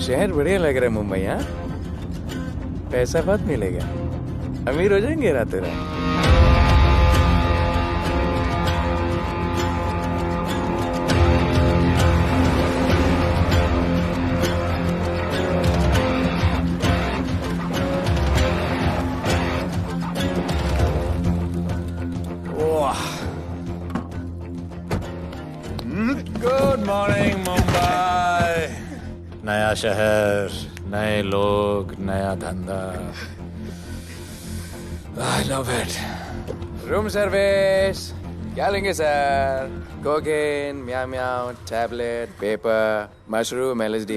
शहर बढ़िया लग रहा है मुंबई। हाँ, पैसा बहुत मिलेगा, अमीर हो जाएंगे रातों रात। Good morning Mumbai. नया शहर, नए लोग, नया धंधा। I love it. Room service क्या लेंगे sir? Cocaine, meow meow, tablet, paper, mushroom, LSD,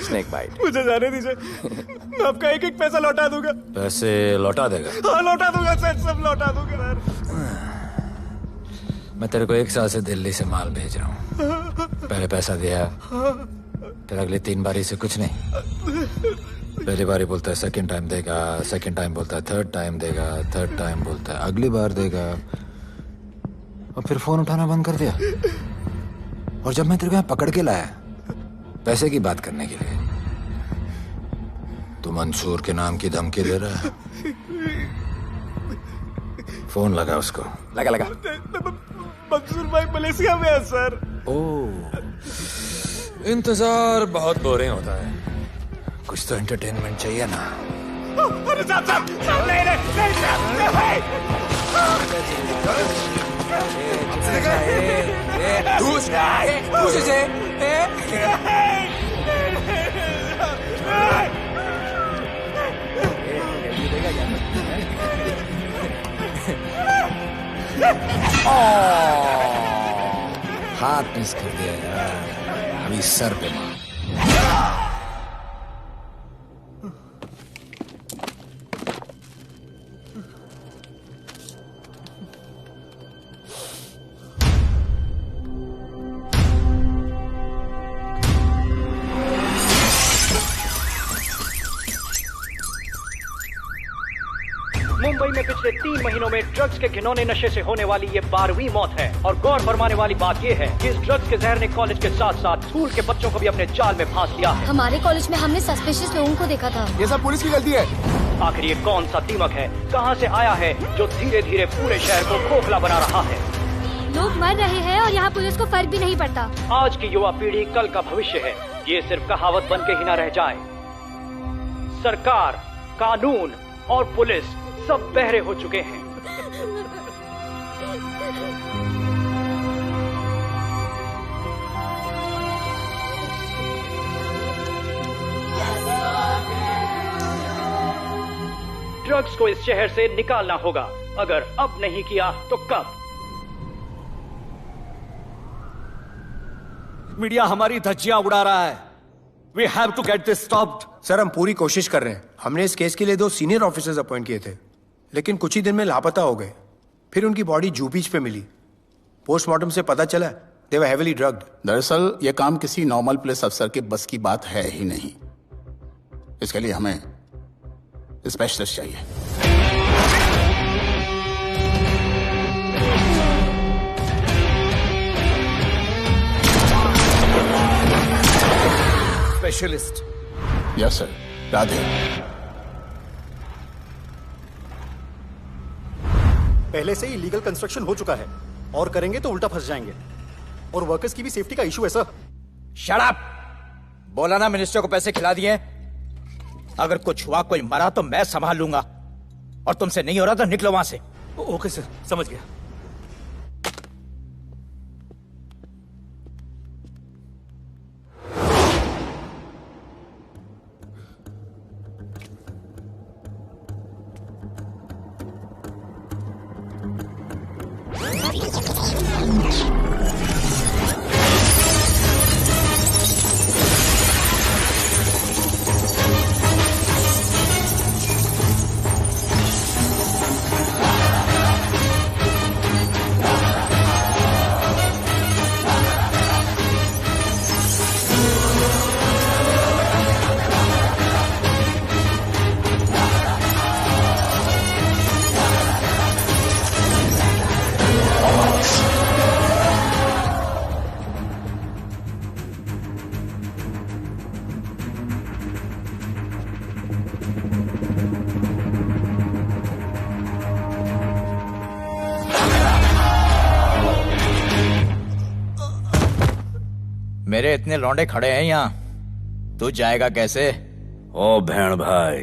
snake bite. मुझे जाने दीजिए, मैं आपका एक एक पैसा लौटा दूंगा। पैसे लौटा देगा? हाँ लौटा दूंगा सर, सब लौटा दूंगा सर। मैं तेरे को 1 साल से दिल्ली से माल भेज रहा हूँ। पहले पैसा दिया, फिर अगली 3 बारी से कुछ नहीं। पहली बारी बोलता है सेकंड टाइम देगा, सेकंड टाइम बोलता है थर्ड टाइम देगा, थर्ड टाइम बोलता है अगली बार देगा, और फिर फोन उठाना बंद कर दिया। और जब मैं तेरे को यहाँ पकड़ के लाया पैसे की बात करने के लिए, तो मंसूर के नाम की धमकी दे रहा है। फोन लगा उसको। लगा लगा। मंसूर भाई मलेशिया में है सर। ओह, इंतजार बहुत बोरिंग होता है, कुछ तो एंटरटेनमेंट चाहिए ना। अरे साहब साहब साहब, नहीं नहीं हाथ मिस कर दिया यार, अभी सर पे मार। मुंबई में पिछले 3 महीनों में ड्रग्स के घिनौने नशे से होने वाली ये 12वीं मौत है। और गौर फरमाने वाली बात ये है कि इस ड्रग्स के जहर ने कॉलेज के साथ साथ स्कूल के बच्चों को भी अपने जाल में फांस लिया है। हमारे कॉलेज में हमने सस्पिशियस लोगों को देखा था। ये सब पुलिस की गलती है। आखिर ये कौन सा दीमक है, कहां से आया है, जो धीरे धीरे पूरे शहर को खोखला बना रहा है? लोग मर रहे हैं और यहाँ पुलिस को फर्क भी नहीं पड़ता। आज की युवा पीढ़ी कल का भविष्य है, ये सिर्फ कहावत बन के ही न रह जाए। सरकार, कानून और पुलिस सब बहरे हो चुके हैं। ड्रग्स को इस शहर से निकालना होगा। अगर अब नहीं किया तो कब? मीडिया हमारी धज्जियां उड़ा रहा है। We have to get this stopped. Sir हम पूरी कोशिश कर रहे हैं। हमने इस केस के लिए 2 सीनियर ऑफिसर्स अपॉइंट किए थे, लेकिन कुछ ही दिन में लापता हो गए। फिर उनकी बॉडी जू बीच पे मिली। पोस्टमार्टम से पता चला दे वर हेवीली ड्रग्ड। दरअसल ये काम किसी नॉर्मल पुलिस अफसर के बस की बात है ही नहीं। इसके लिए हमें स्पेशलिस्ट चाहिए। स्पेशलिस्ट। Yes sir. राधे। पहले से ही लीगल कंस्ट्रक्शन हो चुका है और करेंगे तो उल्टा फंस जाएंगे। और वर्कर्स की भी सेफ्टी का इशू है सर। Shut up! बोला ना मिनिस्टर को पैसे खिला दिए। अगर कुछ हुआ, कोई मरा तो मैं संभाल लूंगा। और तुमसे नहीं हो रहा तो निकलो वहां से। ओके सर, समझ गया। मेरे इतने लौंडे खड़े हैं यहाँ, तू जाएगा कैसे? ओ बहन भाई,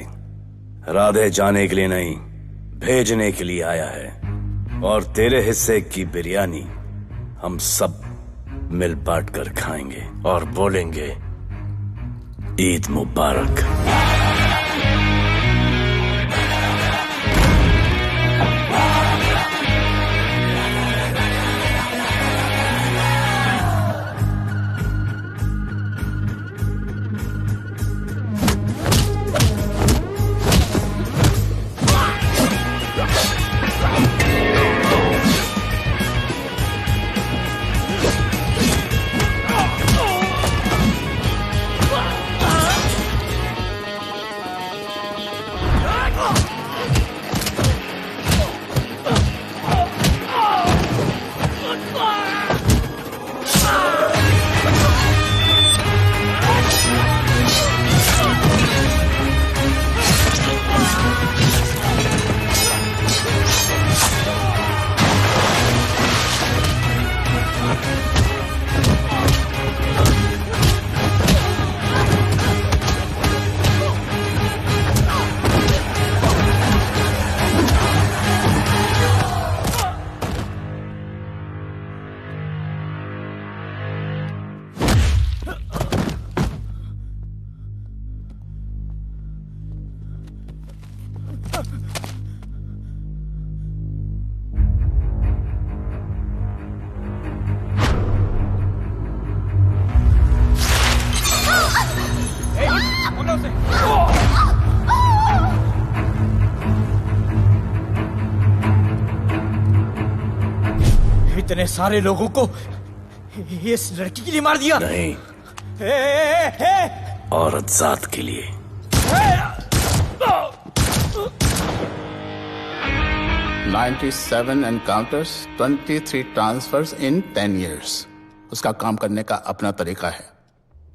राधे जाने के लिए नहीं, भेजने के लिए आया है। और तेरे हिस्से की बिरयानी हम सब मिल बांट कर खाएंगे और बोलेंगे ईद मुबारक। इतने सारे लोगों को इस लड़की के लिए मार दिया? नहीं, औरत जात के लिए। $97 एनकाउंटर्स, 23 ट्रांसफर्स इन 10 years। उसका काम करने का अपना तरीका है।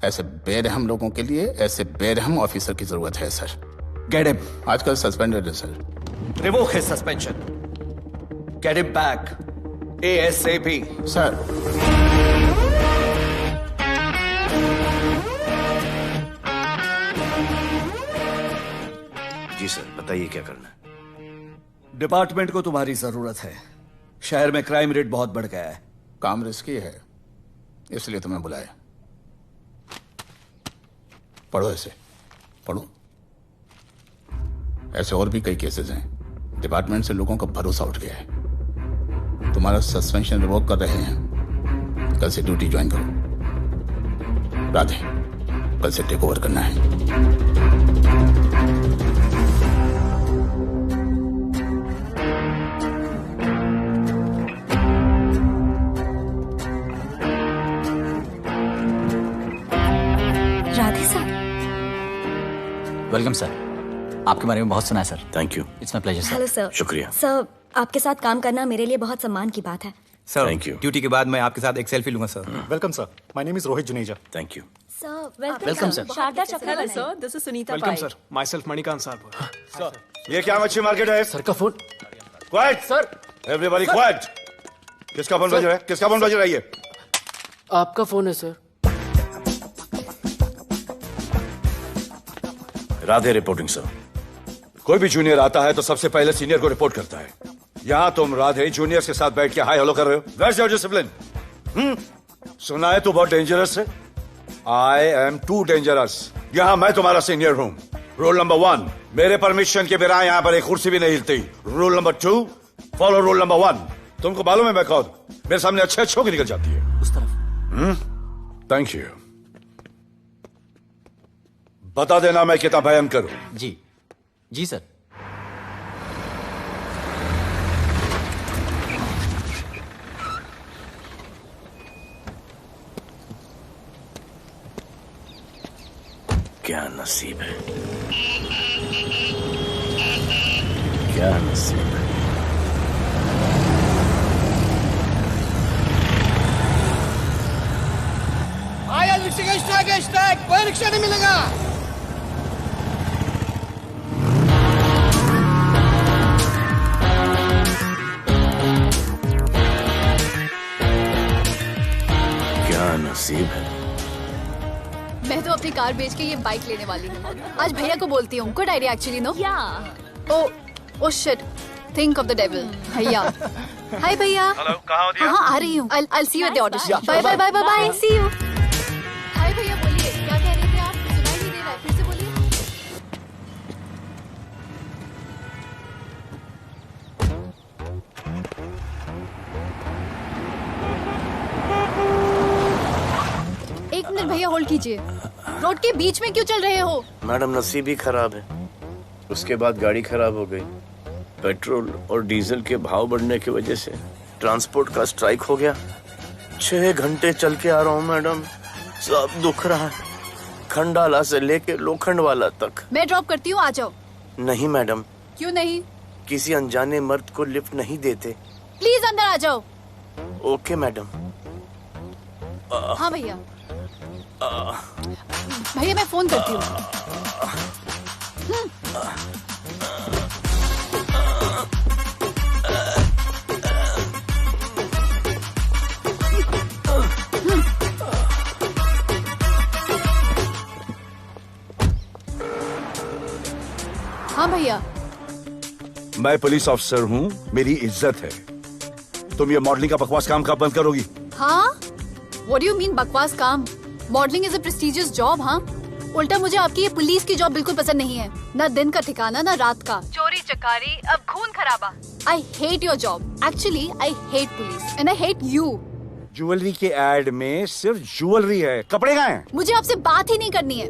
ऐसे बेरहम लोगों के लिए ऐसे बेरहम ऑफिसर की जरूरत है सर। Get him. आजकल सस्पेंडेड है sir. Revoke his suspension. Get him back. ASAP. Sir ji sir, बताइए क्या करना है। डिपार्टमेंट को तुम्हारी जरूरत है। शहर में क्राइम रेट बहुत बढ़ गया है। काम रिस्की है, इसलिए तुम्हें बुलाया। पढ़ो इसे, पढ़ो। ऐसे और भी कई केसेस हैं। डिपार्टमेंट से लोगों का भरोसा उठ गया है। तुम्हारा सस्पेंशन रिवोक कर रहे हैं। कल से ड्यूटी ज्वाइन करो। राधे, कल से टेक ओवर करना है। राधे सर। Welcome sir. आपके बारे में बहुत सुना है sir. Thank you. It's my pleasure sir. Hello sir. शुक्रिया। सर, आपके साथ काम करना मेरे लिए बहुत सम्मान की बात है। Sir, Thank you. ड्यूटी के बाद मैं आपके साथ एक सेल्फी लूंगा sir. Welcome sir, my name is Rohit Juneja. Thank you. Sir, welcome sir. Sharda Chakravarti. Sir, this is Sunita welcome Pai. Sir, myself Manikant sahab. ये क्या मच्छी मार्केट है? सर का phone. Quiet sir, everybody quiet. किसका फोन बज रहा है? किसका फोन बज रहा है ये? आपका फोन है सर। Radhe reporting sir. कोई भी जूनियर आता है तो सबसे पहले सीनियर को रिपोर्ट करता है। यहाँ तुम राधे जूनियर के साथ बैठ के हाय हेलो कर रहे हो। Where's your discipline? सुना है तू बहुत डेंजरस है। I am too dangerous. यहाँ मैं तुम्हारा सीनियर हूँ। रूल नंबर 1, मेरे परमिशन के बिना यहाँ पर एक कुर्सी भी नहीं हिलती। Rule number 2, follow rule number 1। तुमको मालूम है मैं कौन? मेरे सामने अच्छे अच्छों की निकल जाती है। उस तरफ। Thank you. बता देना मैं कितना भयंकर हूं। जी जी सर। क्या नसीब है, क्या नसीब है। आया रिक्शा का स्ट्राइक है, स्ट्राइक। कोई रिक्शा नहीं मिलेगा। क्या नसीब है। मैं तो अपनी कार बेच के ये बाइक लेने वाली हूँ। आज भैया को बोलती हूँ। Good idea actually, no? Oh shit, think of the devil. भैया, हाय भैया। हेलो, कहाँ हो दिया? हाँ, आ रही हूँ। I'll see you at the audition. Bye bye bye bye bye, see you. Hi भैया, बोलिए क्या कह रहे थे आप? सुनाई नहीं दे रहा है, फिर से बोलिए। एक मिनट भैया, होल्ड कीजिए। रोड के बीच में क्यों चल रहे हो? मैडम नसीब ही खराब है। उसके बाद गाड़ी खराब हो गई। पेट्रोल और डीजल के भाव बढ़ने की वजह से ट्रांसपोर्ट का स्ट्राइक हो गया। 6 घंटे चल के आ रहा हूँ मैडम, सब दुख रहा है। खंडाला से लेके लोखंडवाला तक। मैं ड्रॉप करती हूँ, आ जाओ। नहीं मैडम। क्यों नहीं? किसी अनजाने मर्द को लिफ्ट नहीं देते। प्लीज अंदर आ जाओ। Okay madam. हाँ भैया। भैया मैं फोन करती हूँ। हाँ भैया। मैं पुलिस ऑफिसर हूँ, मेरी इज्जत है। तुम ये मॉडलिंग का बकवास काम कब बंद करोगी? हाँ? What do you mean बकवास काम? Modelling is a prestigious job. हाँ, उल्टा मुझे आपकी ये पुलिस की जॉब बिल्कुल पसंद नहीं है। ना दिन का ठिकाना, ना रात का। चोरी चकारी, अब खून खराबा। I hate your job. Actually, I hate police and I hate you. Jewellery के एड में सिर्फ ज्वेलरी है, कपड़े कहाँ हैं? मुझे आपसे बात ही नहीं करनी है।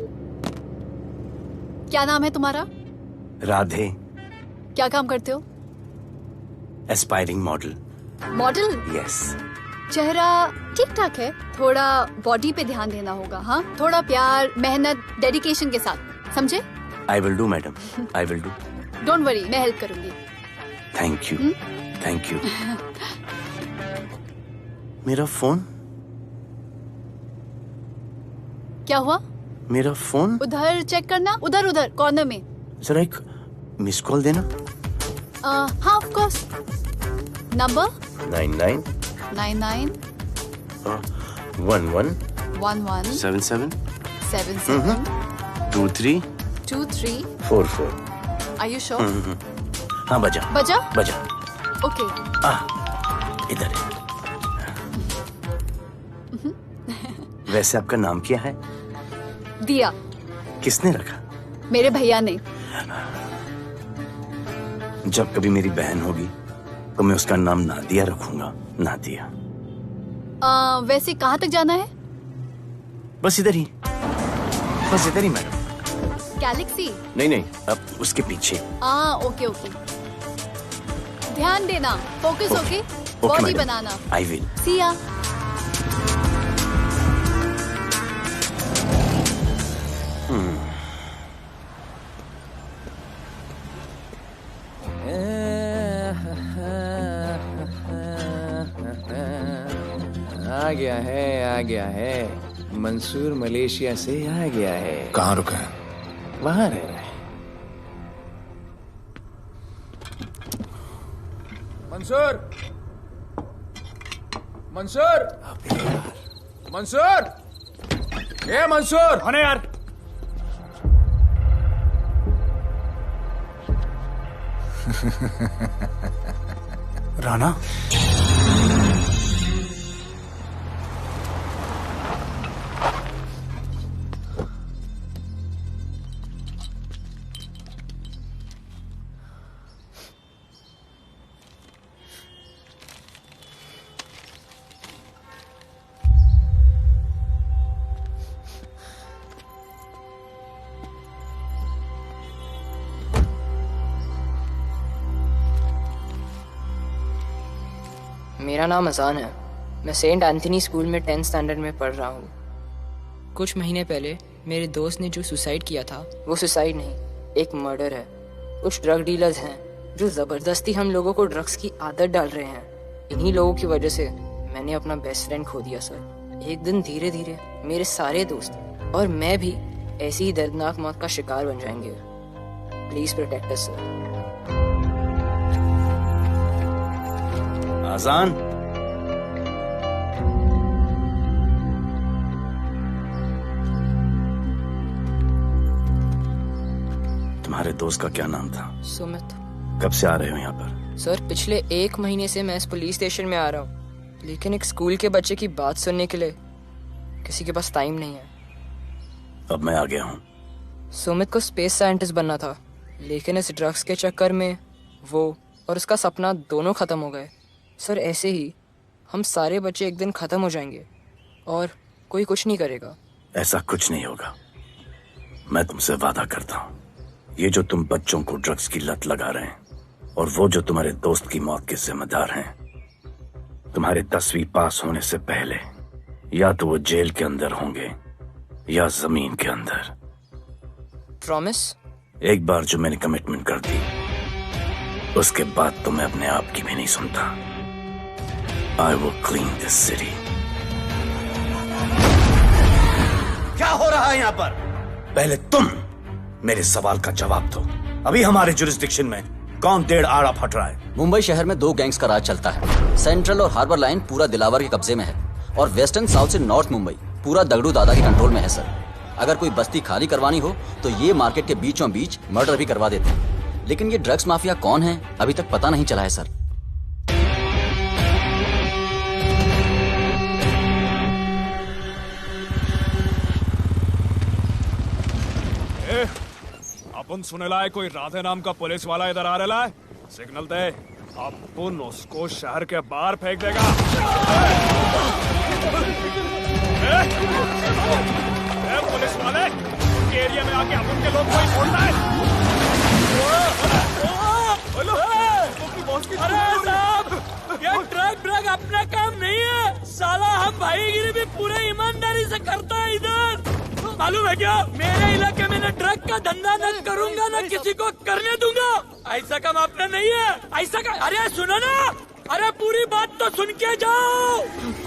क्या नाम है तुम्हारा? राधे। क्या काम करते हो? Aspiring model. मॉडल? यस। चेहरा ठीक ठाक है, थोड़ा बॉडी पे ध्यान देना होगा। हाँ, थोड़ा प्यार, मेहनत, डेडिकेशन के साथ, समझे? I will do madam, I will do. Don't worry, मैं हेल्प करूंगी। Thank you, thank you. मेरा फोन? क्या हुआ? मेरा फोन? उधर चेक करना, उधर उधर कॉर्नर में। जरा एक मिस कॉल देना। हाँ of course. Number 99 99 11 11 77 77 23 23 44। Are you sure? हाँ बजा बजा? बजा। ओके। इधर है। वैसे आपका नाम क्या है? दिया। किसने रखा? मेरे भैया ने। जब कभी मेरी बहन होगी तो मैं उसका नाम नादिया रखूंगा। नादिया। वैसे कहाँ तक जाना है? बस इधर ही। बस इधर ही मैडम। गैलेक्सी। नहीं नहीं, अब उसके पीछे। Okay okay. ध्यान देना, focus okay. Okay body madam, बनाना। I will. See ya. आ गया है। मंसूर मलेशिया से आ गया है। कहाँ रुका है? वहां रह रहा है। मंसूर, मंसूर, मंसूर, ए मंसूर। होने यार। राणा, मेरा नाम अजान है। मैं सेंट एंथनी स्कूल में 10th स्टैंडर्ड में पढ़ रहा हूँ। कुछ महीने पहले मेरे दोस्त ने जो सुसाइड किया था, वो सुसाइड नहीं, एक मर्डर है। कुछ ड्रग डीलर्स हैं जो जबरदस्ती हम लोगों को ड्रग्स की आदत डाल रहे हैं। इन्हीं लोगों की वजह से मैंने अपना बेस्ट फ्रेंड खो दिया सर। एक दिन धीरे धीरे मेरे सारे दोस्त और मैं भी ऐसी ही दर्दनाक मौत का शिकार बन जाएंगे। Please protect us sir. Azaan, तुम्हारे दोस्त का क्या नाम था? सुमित। कब से आ रहे हो यहाँ पर? सर पिछले 1 महीने से मैं इस पुलिस स्टेशन में आ रहा हूँ, लेकिन एक स्कूल के बच्चे की बात सुनने के लिए किसी के पास टाइम नहीं है। अब मैं आ गया हूँ। सुमित को स्पेस साइंटिस्ट बनना था, लेकिन इस ड्रग्स के चक्कर में वो और उसका सपना दोनों खत्म हो गए। सर ऐसे ही हम सारे बच्चे एक दिन खत्म हो जाएंगे और कोई कुछ नहीं करेगा। ऐसा कुछ नहीं होगा, मैं तुमसे वादा करता हूँ। ये जो तुम बच्चों को ड्रग्स की लत लगा रहे हैं और वो जो तुम्हारे दोस्त की मौत के जिम्मेदार हैं, तुम्हारे 10वीं पास होने से पहले या तो वो जेल के अंदर होंगे या जमीन के अंदर। प्रॉमिस? एक बार जो मैंने कमिटमेंट कर दी, उसके बाद तो मैं अपने आप की भी नहीं सुनता। I will clean this city. क्या हो रहा है यहाँ पर? पहले तुम मेरे सवाल का जवाब दो। अभी हमारे जुरिस्डिक्शन में कौन डेढ़ आड़ा फट रहा है? मुंबई शहर में 2 गैंग्स का राज चलता है। सेंट्रल और हार्बर लाइन पूरा दिलावर के कब्जे में है और वेस्टर्न साउथ से नॉर्थ मुंबई पूरा दगड़ू दादा के कंट्रोल में है सर। अगर कोई बस्ती खाली करवानी हो तो ये मार्केट के बीचों बीच मर्डर भी करवा देते हैं। लेकिन ये ड्रग्स माफिया कौन है अभी तक पता नहीं चला है सर। अपन सुनेला है कोई राधे नाम का पुलिस वाला इधर आ रहा है। सिग्नल दे, अपन उसको शहर के बाहर फेंक देगा। पुलिस वाले एरिया में आके अपन के लोग कोई छोड़ता है? अरे साहब, ये ड्रग अपना काम नहीं है साला। हम भाईगिरी भी पूरे ईमानदारी से करता है इधर। मालूम है क्या, मेरे इलाके में न ड्रग का धंधा न करूंगा न किसी को करने दूंगा। ऐसा काम आपने नहीं है। ऐसा का अरे सुनो ना, अरे पूरी बात तो सुन के जाओ।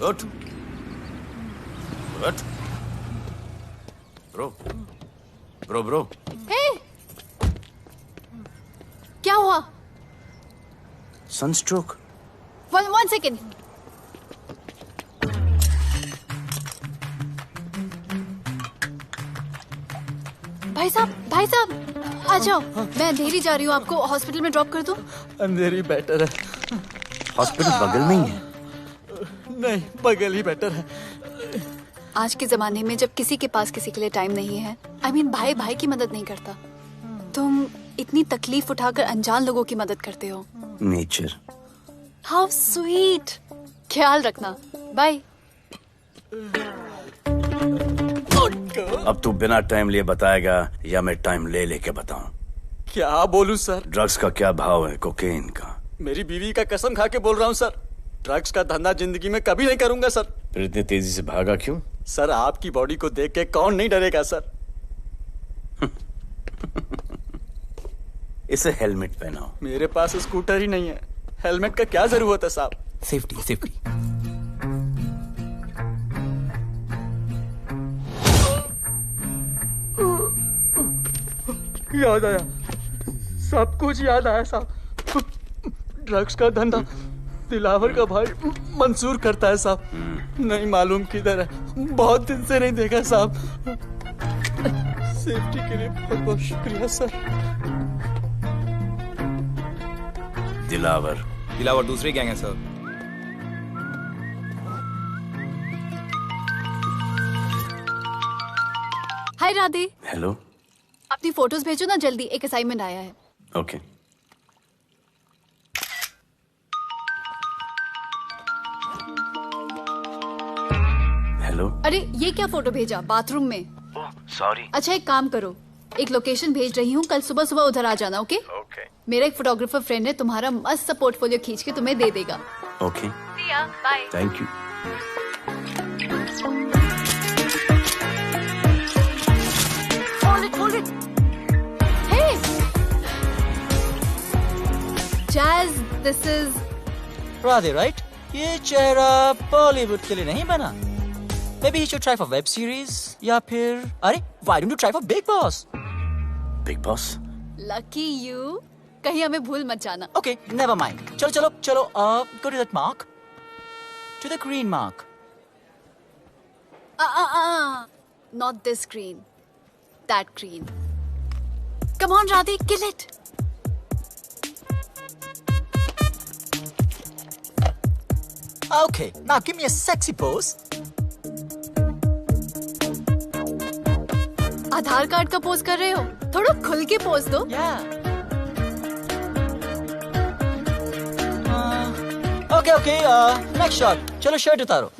उठ, उठ। Bro, bro, bro. हे! क्या हुआ? सनस्ट्रोक। One second. भाई साहब आ जाओ। मैं अंधेरी जा रही हूँ, आपको हॉस्पिटल में ड्रॉप कर दूँ? अंधेरी बेटर है। हॉस्पिटल बगल में ही है। नहीं, बगल ही बेटर है। आज के जमाने में जब किसी के पास किसी के लिए टाइम नहीं है, भाई भाई की मदद नहीं करता, तुम इतनी तकलीफ उठाकर अनजान लोगों की मदद करते हो। नेचर। How sweet. ख्याल रखना। बाय। अब तू बिना टाइम लिए बताएगा या मैं टाइम ले लेके बताऊं? क्या बोलूं सर? ड्रग्स का क्या भाव है कोकेन का? मेरी बीवी का कसम खा के बोल रहा हूं सर, ड्रग्स का धंधा जिंदगी में कभी नहीं करूंगा सर। फिर इतनी तेजी से भागा क्यों? सर आपकी बॉडी को देख के कौन नहीं डरेगा सर। इसे हेलमेट पहनाओ। मेरे पास स्कूटर ही नहीं है, हेलमेट का क्या जरूरत है साहब? Safety safety. याद आया, सब कुछ याद आया साहब। ड्रग्स का धंधा दिलावर का भाई मंसूर करता है साहब। नहीं मालूम किधर है, बहुत दिन से नहीं देखा साहब। सेफ्टी के लिए बहुत बहुत शुक्रिया सर। दिलावर दूसरी गैंग है सर। हाय राधे। हेलो। अपनी फोटोज भेजो ना जल्दी, एक असाइनमेंट आया है। ओके। हेलो। अरे ये क्या फोटो भेजा बाथरूम में? सॉरी। अच्छा एक काम करो, एक लोकेशन भेज रही हूँ, कल सुबह सुबह उधर आ जाना। ओके? मेरा एक फोटोग्राफर फ्रेंड है, तुम्हारा मस्त सा पोर्टफोलियो खींच के तुम्हें दे देगा। Okay. Bye. Thank you. Hold it. Hey! Jazz, this is... Radhe right? ये चेहरा बॉलीवुड के लिए नहीं बना। Maybe he should try for web series या फिर अरे why don't you try for Big Boss? Big Boss? Lucky you. कहीं हमें भूल मत जाना। Okay, never mind. चलो. Go to that mark. To the green mark. Not this green. That green. Come on, Radhi, kill it. Okay, now give me a sexy pose. Aadhaar card का pose कर रहे हो? थोड़ा खुल के pose दो। Okay, next shot. चलो shirt उतारो।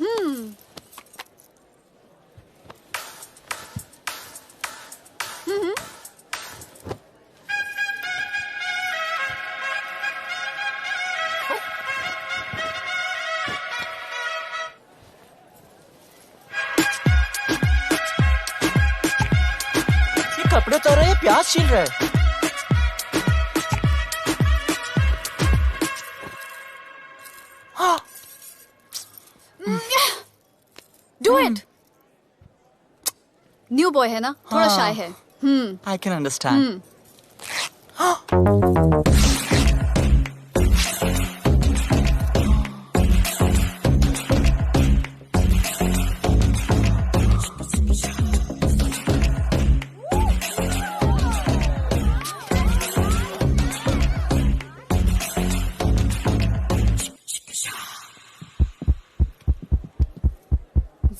कपड़े उतार रहे हैं, प्याज छील रहे हैं। Do it. न्यू बॉय है ना, थोड़ा शाय है। I can understand.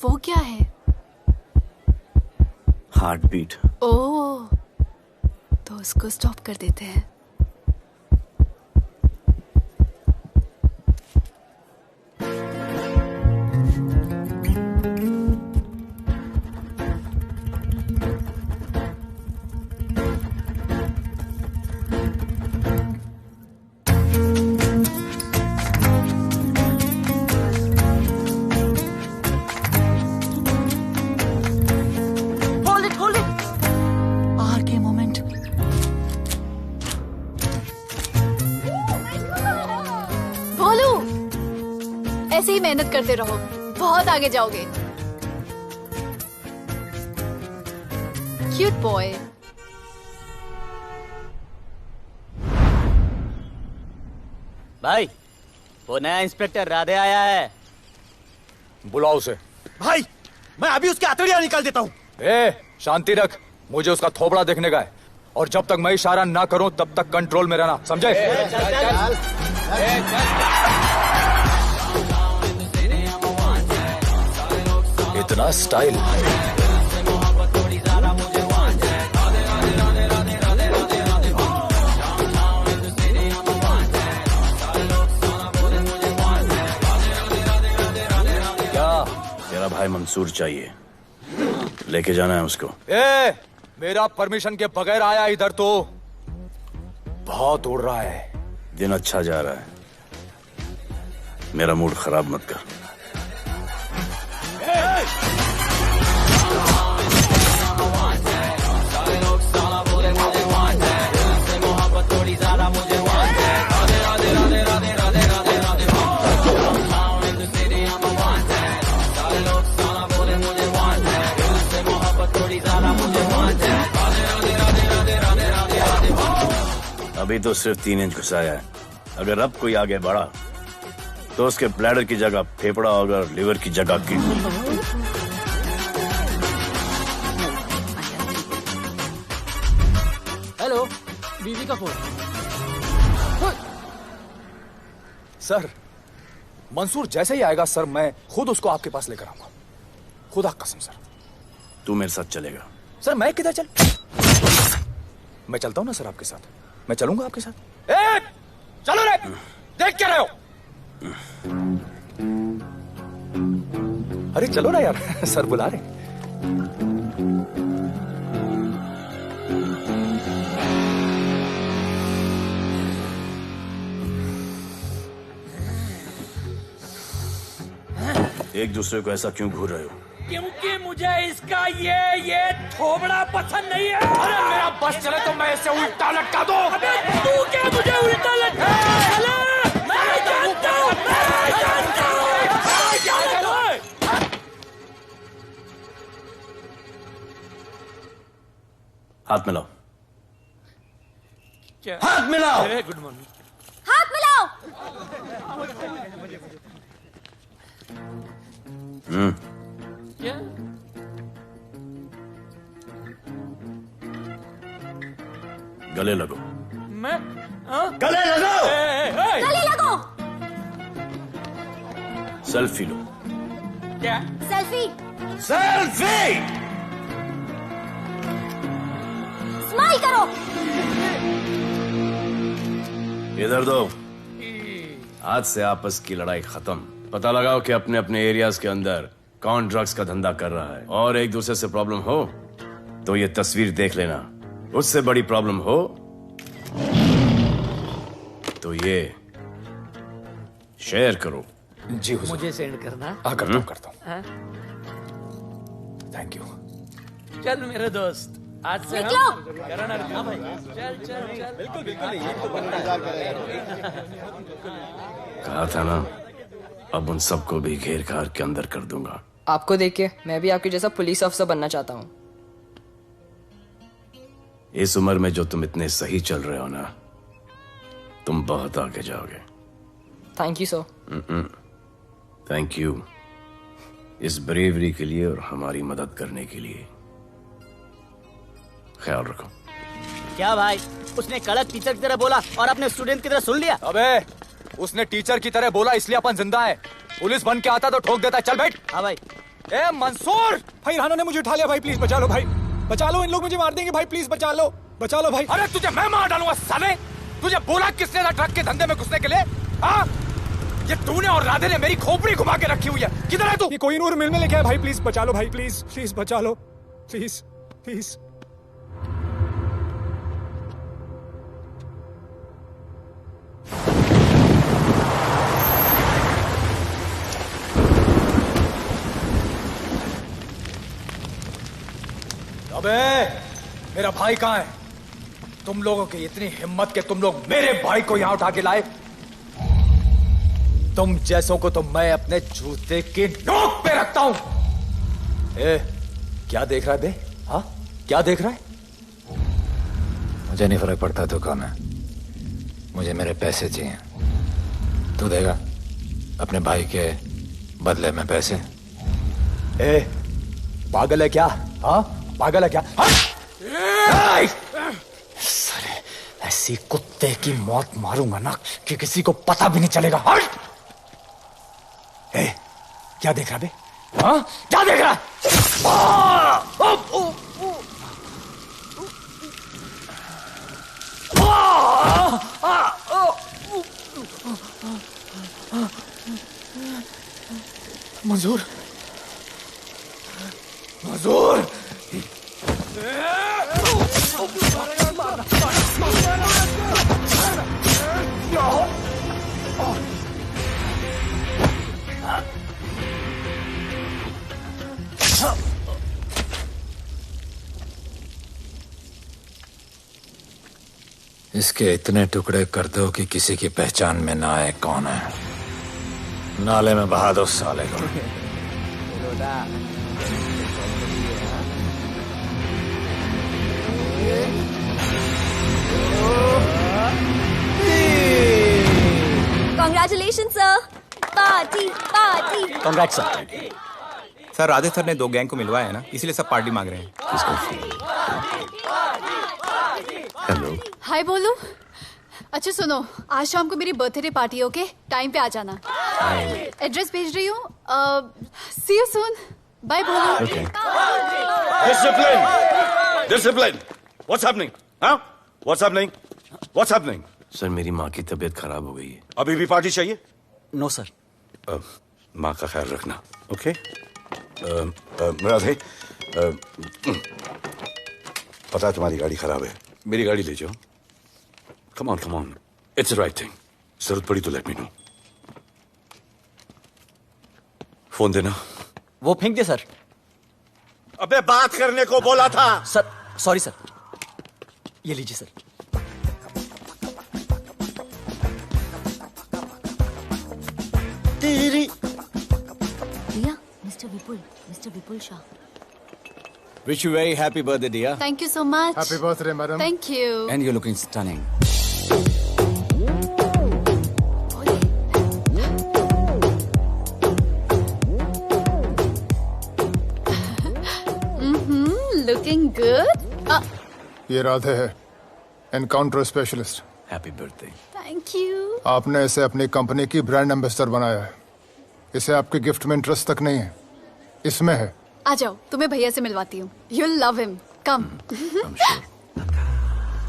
वो क्या है? Heart beat. ओह, तो उसको स्टॉप कर देते हैं। ऐसे ही मेहनत करते रहो, बहुत आगे जाओगे। Cute boy. भाई वो नया इंस्पेक्टर राधे आया है। बुलाओ उसे। भाई मैं अभी उसकी हथेलियां निकाल देता हूँ। शांति रख, मुझे उसका थोबड़ा देखने का है, और जब तक मैं इशारा ना करूं तब तक कंट्रोल में रहना, समझे? इतना स्टाइल। तेरा भाई मंसूर चाहिए, लेके जाना है उसको। मेरा परमिशन के बगैर आया इधर तो बहुत उड़ रहा है। दिन अच्छा जा रहा है, मेरा मूड खराब मत कर। अभी तो सिर्फ 3 इंच घुसाया है, अगर अब कोई आगे बढ़ा तो उसके ब्लैडर की जगह फेफड़ा होगा और लिवर की जगह किडनी। हेलो, बीवी का फोन। सर, मंसूर जैसे ही आएगा सर, मैं खुद उसको आपके पास लेकर आऊंगा, खुदा कसम सर। तू मेरे साथ चलेगा? सर मैं किधर मैं चलता हूं ना सर आपके साथ, मैं चलूंगा आपके साथ। चलो रे, देख क्या रहे हो? अरे चलो ना यार, सर बुला रहे। एक दूसरे को ऐसा क्यों घूर रहे हो? क्योंकि मुझे इसका ये थोबड़ा पसंद नहीं है। अरे मेरा बस चले तो मैं इसे उल्टा लटका दो। अबे तू क्या मुझे उल्टा लटका? मैं जानता हूँ। हाथ मिलाओ। क्या? हाथ मिलाओ। Good morning. हाथ मिलाओ। क्या? गले लगो। मैं? हाँ? गले लगो। गले लगो। सेल्फी लो। क्या? सेल्फी। सेल्फी। स्माइल करो। इधर दो। आज से आपस की लड़ाई खत्म। पता लगाओ कि अपने अपने एरियाज के अंदर कौन ड्रग्स का धंधा कर रहा है, और एक दूसरे से प्रॉब्लम हो तो ये तस्वीर देख लेना। उससे बड़ी प्रॉब्लम हो तो ये शेयर करो। जी हुजूर। मुझे सेंड करना। करता हूँ। हाँ? Thank you. चल मेरे दोस्त, आज से निकलो। करण अर्जुन भाई, चल चल चल। बिल्कुल बिल्कुल। कहा था ना, अब उन सबको भी घेर घार के अंदर कर दूंगा। आपको देख के मैं भी आपके जैसा पुलिस ऑफिसर बनना चाहता हूँ। इस उम्र में जो तुम इतने सही चल रहे हो ना, तुम बहुत आगे जाओगे। Thank you sir. Thank you इस ब्रेवरी के लिए और हमारी मदद करने के लिए। ख्याल रखो। क्या भाई, उसने कड़क टीचर की तरह बोला और अपने स्टूडेंट की तरह सुन लिया? अबे उसने टीचर की तरह बोला इसलिए अपन जिंदा है। पुलिस बन के आता तो ठोक देता। चल बैठ। हाँ भाई। ए मंसूर, भाई राना ने मुझे उठा लिया। भाई प्लीज बचा लो, भाई बचा लो, इन लोग मुझे मार देंगे। भाई प्लीज बचा लो, बचा लो भाई। अरे तुझे मैं मार डालूंगा साले। तुझे बोला किसने था ट्रक के धंधे में घुसने के लिए? हाँ, ये तूने और राधे ने मेरी खोपड़ी घुमा के रखी हुई है। किधर है तू? ये कोई नूर मिल में लेके आया। भाई प्लीज बचा लो, भाई प्लीज प्लीज बचा लो, प्लीज प्लीज। अबे मेरा भाई कहाँ है? तुम लोगों की इतनी हिम्मत कि तुम लोग मेरे भाई को यहां उठा के लाए। तुम जैसों को तो मैं अपने जूते की नोक पे रखता हूं। क्या देख रहा है बे? हाँ, क्या देख रहा है? मुझे नहीं फर्क पड़ता तू कौन है, मुझे मेरे पैसे चाहिए। तू देगा? अपने भाई के बदले में पैसे। ए, पागल है क्या? हाँ, पागल है क्या? साले, ऐसी कुत्ते की मौत मारूंगा ना कि किसी को पता भी नहीं चलेगा। ए, क्या देख रहा बे? हाँ, क्या देख रहा? मंजूर, मंजूर। इसके इतने टुकड़े कर दो कि किसी की पहचान में ना आए कौन है। नाले में बहा दो साले को। Congratulations, sir. Party party. Congrats sir. Sir Radhe sir ने 2 गैंग को मिलवाया है ना, इसलिए सब पार्टी मांग रहे हैं। हेलो। हाय बोलू। अच्छा सुनो, आज शाम को मेरी बर्थडे पार्टी, ओके? टाइम पे आ जाना। एड्रेस भेज रही हूँ। सी यू सून। बाय बोलू। Discipline! Discipline! What's happening? Huh? What's happening? What's happening? Sir मेरी माँ की तबीयत खराब हो गई है। अभी भी पार्टी चाहिए? No sir. माँ का ख्याल रखना, ओके? राधे, पता है तुम्हारी गाड़ी खराब है, मेरी गाड़ी ले जाओ। Come on, come on, it's the right thing. जरूरत पड़ी तो लेट मी नो। फोन देना। वो फेंक दे सर। अबे बात करने को बोला था। Sir sorry sir. ये लीजिए सर। भैया, mister Vipul Shah. Wish you very happy birthday, dear. Thank you so much. Happy birthday, madam. Thank you. And you're looking stunning. Looking good. ये राधे है, encounter specialist. Happy birthday. Thank you. आपने इसे अपनी company की brand ambassador बनाया है। इसे आपके गिफ्ट में इंटरेस्ट तक नहीं है, इसमें है। आ जाओ, तुम्हें भैया से मिलवाती हूँ। You'll love him. Come.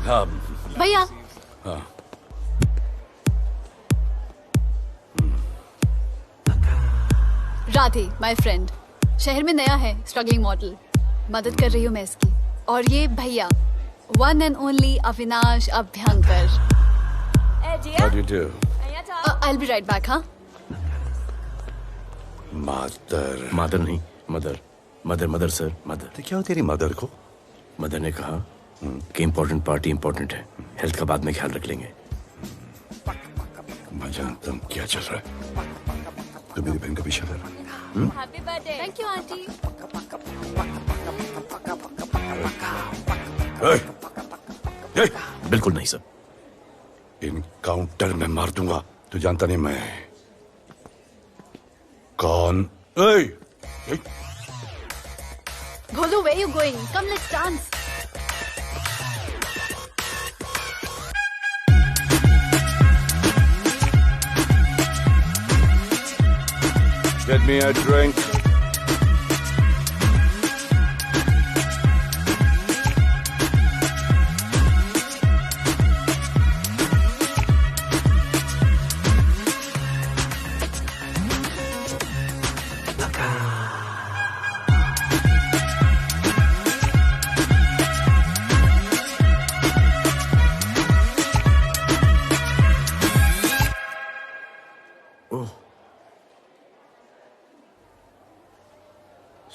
हाँ। भैया। हाँ। Radhe, my friend. शहर में नया है, स्ट्रगलिंग मॉडल। मदद कर रही हूँ मैं इसकी। और ये भैया, one and only Avinash Abhyankar. How do you do? I'll be right back, हाँ? मदर। मदर नहीं, mother. Mother, mother sir, mother. तो क्या हो तेरी मदर को? मदर ने कहा कि इम्पोर्टेंट पार्टी इम्पोर्टेंट है, हेल्थ का बाद में ख्याल रख लेंगे। मैं जानता हूँ क्या चल रहा है। तो मेरी बहन का पीछा कर। Happy birthday. Thank you, auntie. बिल्कुल नहीं सर। इनकाउंटर में मार दूंगा। तू जानता नहीं मैं कौन? Bholu, where you going? Come, let's dance. Get me a drink.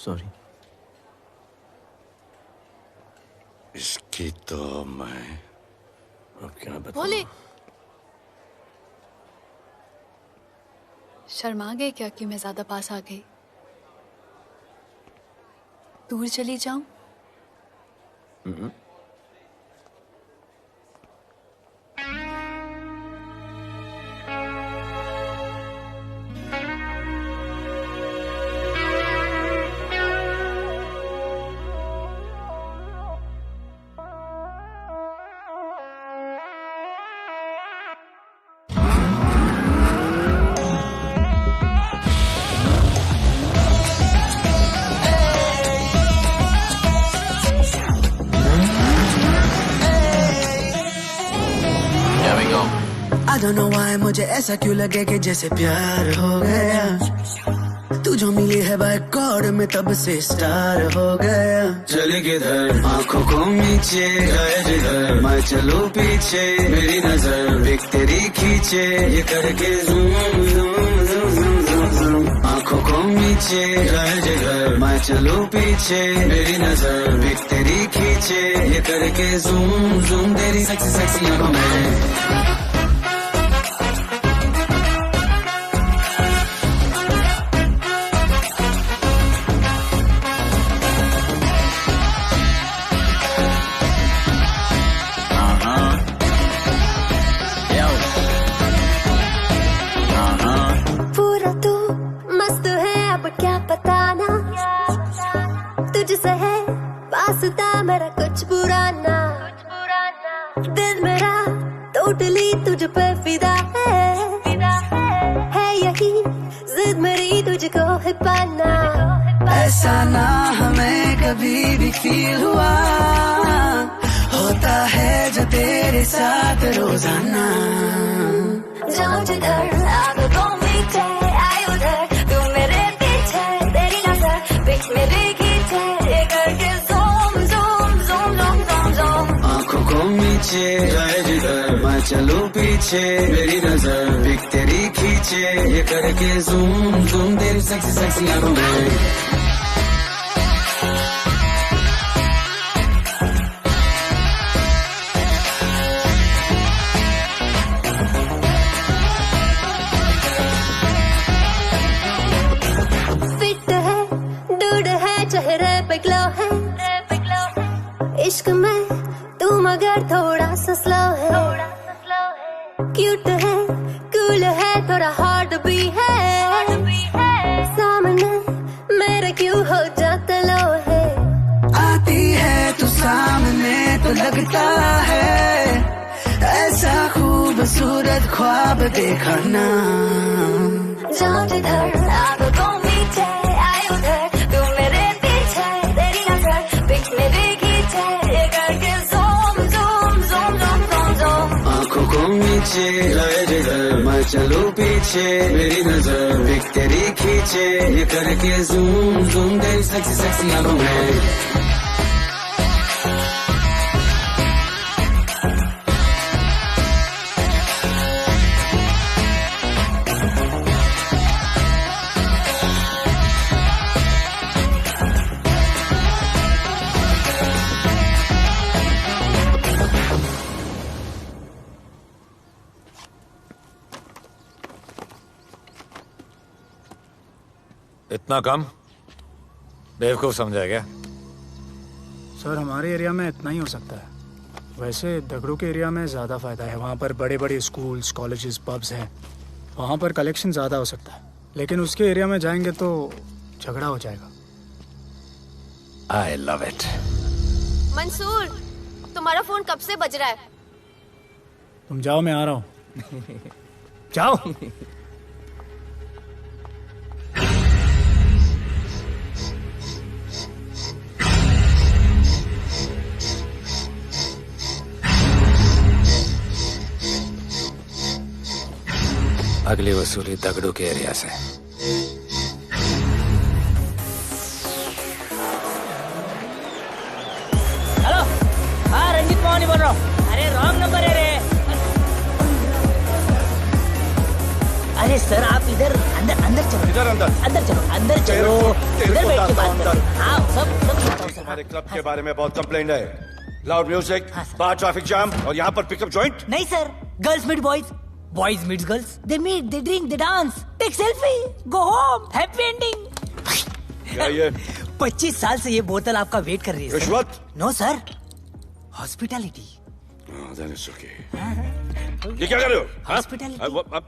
Sorry. इसकी तो मैं अब क्या बताऊं? भोले, शर्मा गए क्या कि मैं ज्यादा पास आ गई? दूर चली जाऊं? don't know why मुझे ऐसा क्यों लगे कि जैसे प्यार हो गया। तू जो मिली है बाय गॉड में तब से स्टार हो गया। चले किधर आंखों को नीचे जाए जिधर, मैं चलूं पीछे मेरी नजर एक तेरी खींचे, ये करके zoom zoom zoom zoom zoom zoom. आंखों को नीचे जाए जिधर, मैं चलूं पीछे मेरी नजर एक तेरी खींचे, ये करके ज़ूम ज़ूम तेरी सेक्सी सेक्सी आंखों में। पूरा तू मस्त है अब क्या बताना, तुझसे है वास्ता मेरा कुछ पुराना। दिल मेरा टोटली तुझ पे फिदा है यही जिद मेरी तुझको है पाना। ऐसा ना हमें कभी भी फील हुआ, होता है जो तेरे साथ रोजाना। जाऊं जिधर आंखों मीठे आए उधर, तू मेरे पीछे तेरी नजर पिच मेरी खींचे, ये करके zoom zoom zoom zoom zoom zoom. आंखों को नीचे जाए जिधर, मैं चलूं पीछे मेरी नजर पिक तेरी खींचे, ये करके ज़ूम ज़ूम तेरी सेक्सी सेक्सी आंखों में। चेहरे पे ग्लो है, इश्क में तू मगर थोड़ा सा स्लो है। क्यूट है कूल है थोड़ा हार्ड भी है, सामने मेरे क्यों हो जाता लो है। आती है तू सामने तो लगता है ऐसा खूबसूरत ख्वाब देखा ना। जाऊं जिधर आंखों मीठे आए उधर, तू मेरे पीछे तेरी नजर पिच मेरी खींचे, ये करके zoom zoom zoom zoom zoom zoom. आंखों को नीचे जाए जिधर, मैं चलूं पीछे मेरी नजर एक तेरी खींचे, ये करके ज़ूम ज़ूम तेरी सेक्सी सेक्सी आंखों में। इतना कम बेवकूफ समझा क्या? सर हमारे एरिया में इतना ही हो सकता है, वैसे दगड़ू के एरिया में ज़्यादा फ़ायदा है। वहाँ पर बड़े बड़े स्कूल्स कॉलेजेस पब्स हैं, वहाँ पर कलेक्शन ज़्यादा हो सकता है। लेकिन उसके एरिया में जाएंगे तो झगड़ा हो जाएगा। I love it. मंसूर, तुम्हारा फोन कब से बज रहा है? तुम जाओ, मैं आ रहा हूँ। जाओ। अगली वसूली दगड़ू के एरिया से। हेलो, हाँ रंजीत मोहन बोल रहा हूँ। अरे रॉन्ग नंबर है रे। अरे सर आप इधर अंदर अंदर चलो। इधर अंदर चलो अंदर चलो। इधर बैठ के बात करते हैं। हाँ सब हमारे क्लब के बारे में बहुत कंप्लेंट है। लाउड म्यूजिक, बाहर ट्रैफिक जाम और यहाँ पर पिकअप जॉइंट। नहीं sir, girls meet boys, boys meet girls, they meet, they drink, they dance, take selfie, go home, happy ending. क्या ये 25 साल से ये बोतल आपका वेट कर रही है। रिश्वत? No sir, hospitality. ये क्या कर रहे हो? हॉस्पिटैलिटी।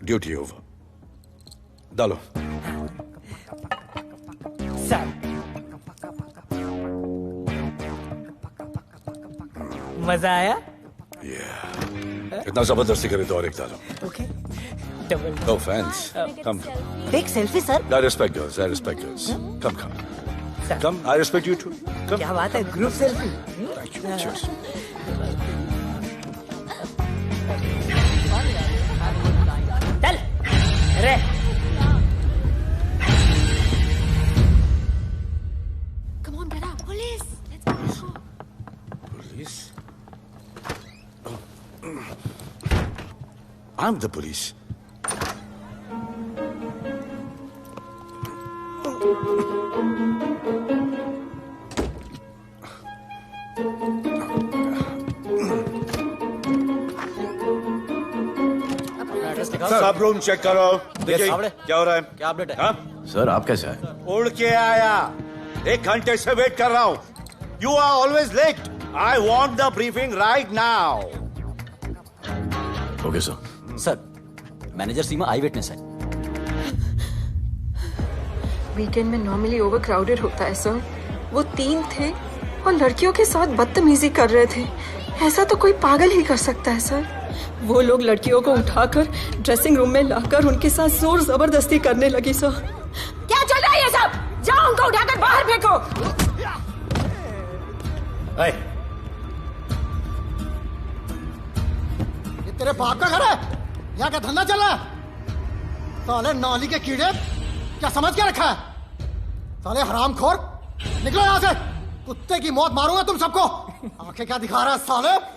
ड्यूटी ओवर, डालो। सर मजा आया? इतना जबरदस्ती करे तो और एक डालो। Okay, double. No offense. Come. Take selfie, sir. I respect girls. I respect girls. Come, come. Come. I respect you too. Come. क्या बात है? Group selfie. Thank you. Cheers. रे। Come on, बेटा, police. Let's go. Police? I'm the police. सब room check करो। देखिए क्या हो रहा है। क्या अपडेट है? हाँ? सर आप कैसे आए? उड़ के आया, 1 घंटे से वेट कर रहा हूँ। You are always late. I want the briefing right now. Okay sir. Sir, manager Seema I witness है। वीकेंड में नॉर्मली ओवर क्राउडेड होता है सर। वो 3 थे और लड़कियों के साथ बदतमीजी कर रहे थे। ऐसा तो कोई पागल ही कर सकता है सर। वो लोग लड़कियों को उठाकर ड्रेसिंग रूम में लाकर उनके साथ जोर जबरदस्ती करने लगी सर। क्या चल रहा है ये सब? जाओ उनको उठाकर बाहर फेंको। ये तेरे बाप का घर है? यहाँ का धंधा चल रहा है? साले नाली के कीड़े, क्या समझ के रखा है? साले हरामखोर, निकलो यहाँ से। कुत्ते की मौत मारूंगा तुम सबको। आंखें क्या दिखा रहा है साले?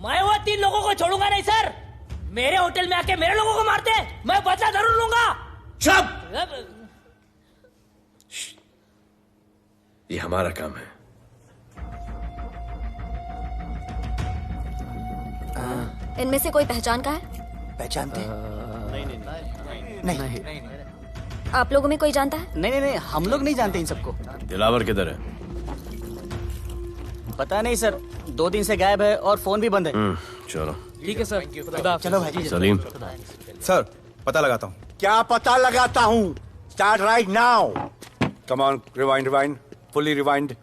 मैं वो 3 लोगों को छोड़ूंगा नहीं सर। मेरे होटल में आके मेरे लोगों को मारते, मैं बदला जरूर लूंगा। चुप! ये हमारा काम है। इनमें से कोई पहचान का है? पहचानते? नहीं। आप लोगों में कोई जानता है? नहीं, हम लोग नहीं जानते इन सबको। दिलावर किधर है? पता नहीं सर, 2 दिन से गायब है और फोन भी बंद है। चलो ठीक है सर। चलो भाई। सलीम। सर पता लगाता हूँ। क्या पता लगाता हूँ? Start right now. Come on, rewind, fully rewind.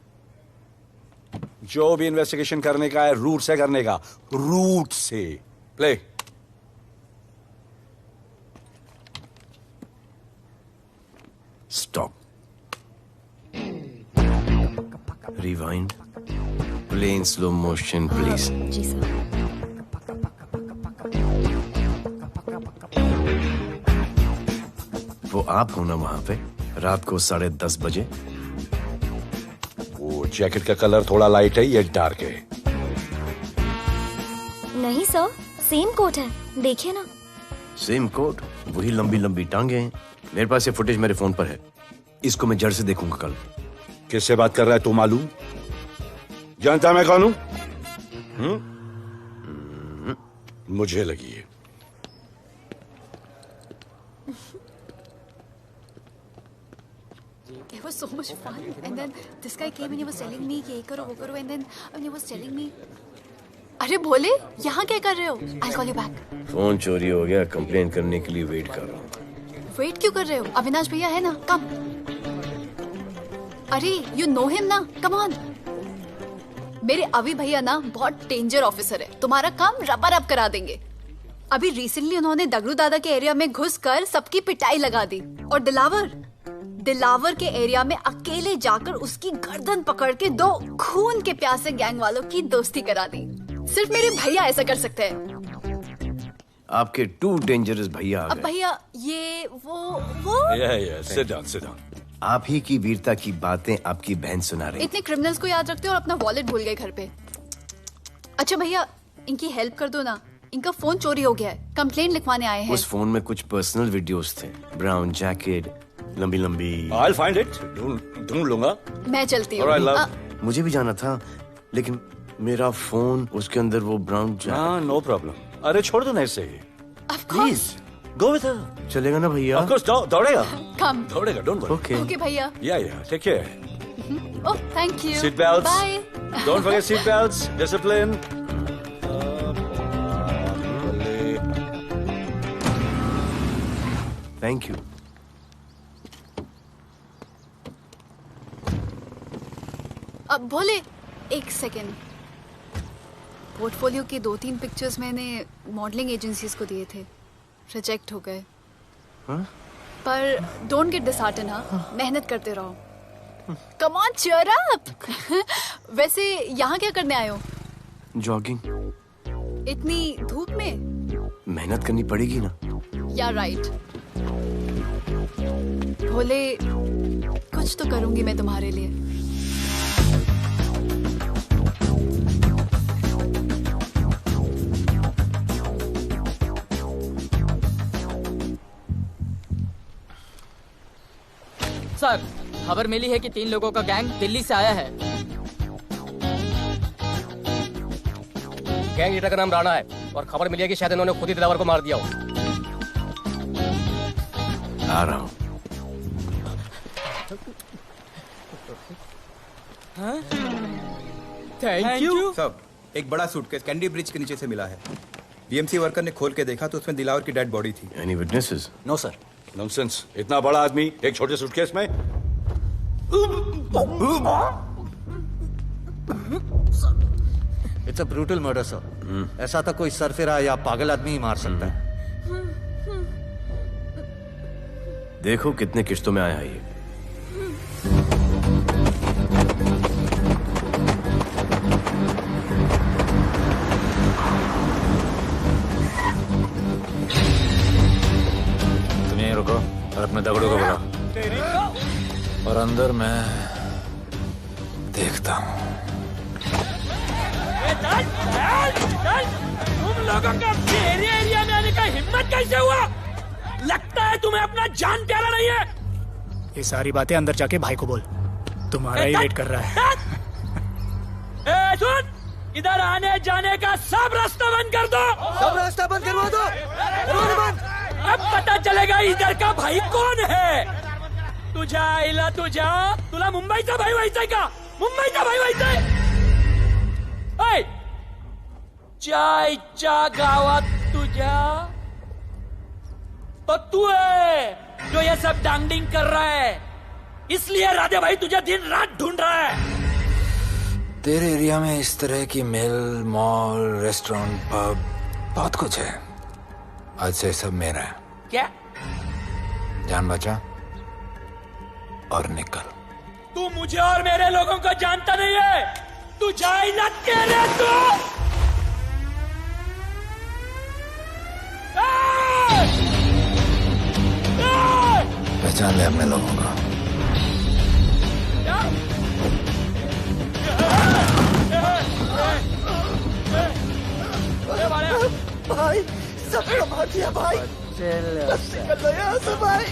जो भी इन्वेस्टिगेशन करने का है रूट से करने का, रूट से। Play. Stop. Rewind. Play in slow motion please. जी सर। वो आप हो ना वहां पे रात को 10:30 बजे? वो जैकेट का कलर थोड़ा लाइट है, ये डार्क है। नहीं सर, सेम कोट है, देखिए ना। सेम कोट, वही लंबी लंबी टांगे हैं। मेरे पास ये फुटेज मेरे फोन पर है। इसको मैं जड़ से देखूंगा कल। किससे बात कर रहा है तू मालूम? जानता मैं कौन हूं? मुझे लगी है। It was so much fun. And then this guy came and he was telling me ये करो वो करो and then he was telling me अरे भोले यहाँ क्या कर रहे हो? I'll call you back. Phone चोरी हो गया, कंप्लेन करने के लिए वेट कर रहा हूँ। वेट क्यों कर रहे हो? अविनाश भैया है ना, कम। अरे you know him ना, come on. मेरे अभी भैया ना बहुत डेंजर ऑफिसर है, तुम्हारा काम रबर अप करा देंगे। अभी रिसेंटली उन्होंने दगड़ू दादा के एरिया में घुसकर सबकी पिटाई लगा दी और दिलावर के एरिया में अकेले जाकर उसकी गर्दन पकड़ के 2 खून के प्यासे गैंग वालों की दोस्ती करा दी। सिर्फ मेरे भैया ऐसा कर सकते हैं। आपके 2 डेंजरस भैया आ अब गए। भैया ये वो सिट डाउन। आप ही की वीरता की बातें आपकी बहन सुना रही। इतने क्रिमिनल्स को याद रखते हो और अपना वॉलेट भूल गए घर पे। अच्छा भैया इनकी हेल्प कर दो ना, इनका फोन चोरी हो गया है, कंप्लेन लिखवाने आए हैं। उस फोन में कुछ पर्सनल वीडियोस थे। ब्राउन जैकेट, लंबी लंबी। I'll find it. ढूंढ लूंगा। मैं चलती Alright, love. हूँ। मुझे भी जाना था लेकिन मेरा फोन, उसके अंदर वो ब्राउन जैकेट। हाँ, नो प्रॉब्लम। अरे छोड़ दो ना इसे। Please go with her. चलेगा ना भैया? Of course, दौड़ेगा। कम। दौड़ेगा, डोंट वरी। ओके ओके भैया। Yeah, take care. Oh thank you. Seat belts. Bye. Don't forget seat belts. Discipline. Thank you. अब भोले एक सेकेंड, पोर्टफोलियो की 2-3 पिक्चर्स मैंने मॉडलिंग एजेंसीज को दिए थे, रिजेक्ट हो गए। हाँ? पर डोंट गेट डिसहार्टेंड, हाँ, मेहनत करते रहो। Come on, cheer up. वैसे यहाँ क्या करने आए हो? जॉगिंग। इतनी धूप में? मेहनत करनी पड़ेगी ना। या राइट। भोले, कुछ तो करूंगी मैं तुम्हारे लिए। सर, खबर मिली है कि 3 लोगों का गैंग दिल्ली से आया है। गैंग लीडर का नाम राणा है और खबर मिली है कि शायद इन्होंने खुद ही दिलावर को मार दिया हो। आ रहा हूँ। Thank you. सब एक बड़ा सूटकेस कैंडी ब्रिज के नीचे से मिला है। बीएमसी वर्कर ने खोल के देखा तो उसमें दिलावर की डेड बॉडी थी। Any witnesses? No sir. Nonsense, इतना बड़ा आदमी एक छोटे सूटकेस में? It's a brutal murder sir. ऐसा तो कोई सरफिरा या पागल आदमी ही मार सकता है। देखो कितने किश्तों में आया है ये। तुम यहीं रुको और अपने दगड़ों को बुलाओ, और अंदर मैं देखता हूँ। तुम लोगों का मेरे एरिया में आने का हिम्मत कैसे हुआ? लगता है तुम्हें अपना जान प्यारा नहीं है। ये सारी बातें अंदर जाके भाई को बोल, तुम्हारा ही वेट कर रहा है। ए सुन, इधर आने जाने का सब रास्ता बंद कर दो। सब रास्ता बंद करवा दो। अब पता चलेगा इधर का भाई कौन है। तुझा इला तुझा, तुला मुंबईचा भाई व्हायचाय का? मुंबईचा भाई व्हायचाय? चायच्या गावात तुझ्या तो तू है जो ये सब डांगडिंग कर रहा है, इसलिए राधे भाई तुझे दिन रात ढूंढ रहा है। तेरे एरिया में इस तरह की मिल, मॉल, रेस्टोरेंट, पब बहुत कुछ है। आज से सब मेरा है। क्या? जान बचा और निकल। तू मुझे और मेरे लोगों को जानता नहीं है। तू जाए ना तेरे तो। पहचान ले अपने लोगों को। भाई सब कमा दिया भाई। बस निकल लो यहाँ से भाई।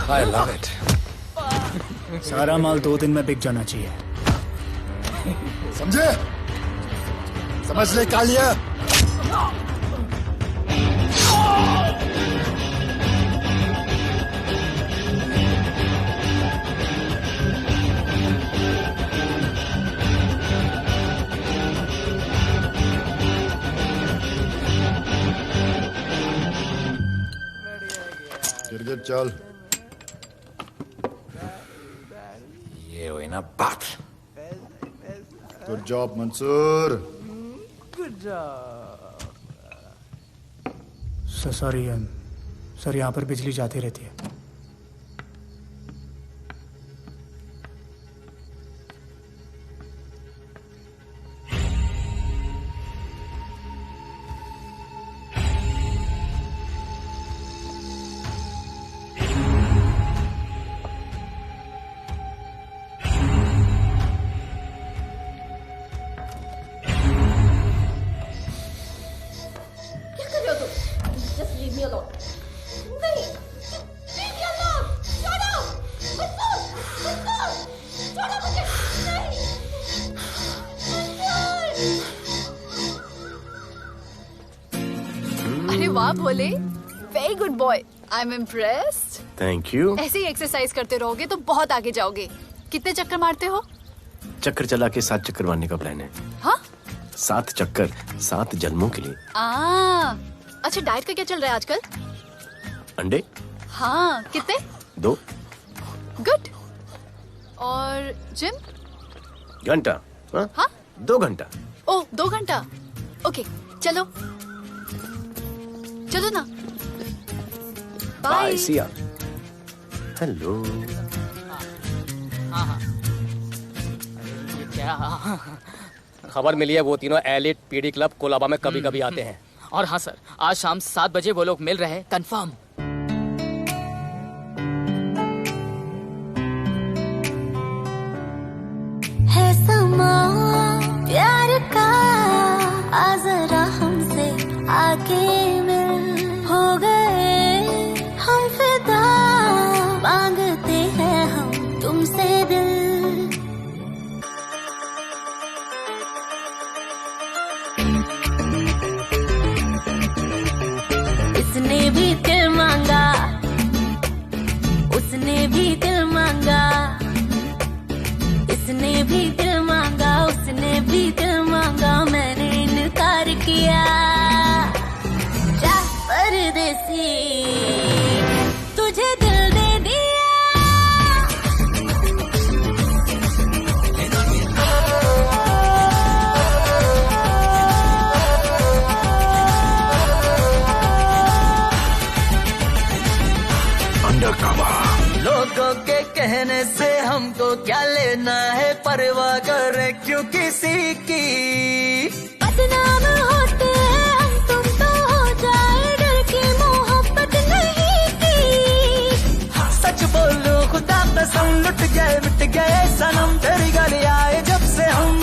I love it. सारा माल 2 दिन में बिक जाना चाहिए। समझे? समझ ले कालिया। गिरगिट चल। ये हुई ना बात। Good job Mansoor. Sorry sir, यहाँ पर बिजली जाती रहती है। अरे वाह Bhole, very good boy. I am impressed. Thank you. ऐसे ही एक्सरसाइज करते रहोगे तो बहुत आगे जाओगे। कितने चक्कर मारते हो? चक्कर चला के 7 चक्कर मारने का प्लान है। हाँ? 7 चक्कर 7 जन्मों के लिए। अच्छा, डाइट का क्या चल रहा है आजकल? अंडे? हाँ, कितने? 2 गुड। और जिम? घंटा। हाँ? 2 घंटा। ओह, 2 घंटा। ओके चलो चलो ना। बाय सिया। हेलो। हाँ क्या खबर मिली है, वो तीनों एलिट पीडी क्लब कोलाबा में कभी कभी आते हैं। और हाँ सर, आज शाम 7 बजे वो लोग मिल रहे हैं, कंफर्म। है समा प्यार का, आ जरा हमसे आके मिल, हो गए हम फिदा, मांगते हैं हम तुमसे दिल। इसने भी दिल मांगा, उसने भी दिल मांगा, इसने भी दिल मांगा, उसने भी दिल मांगा, मैंने इनकार किया। जा परदेसी, तुझे दिल दे दिया। लोगों के कहने से हमको क्या लेना है, परवाह करे क्यों किसी की। बदनाम होते हैं हम, तुम तो हो जाए, डर की मोहब्बत नहीं की। सच बोलो खुदा कसम, लुट गए मिट गए सनम, तेरी गली आए जब से हम।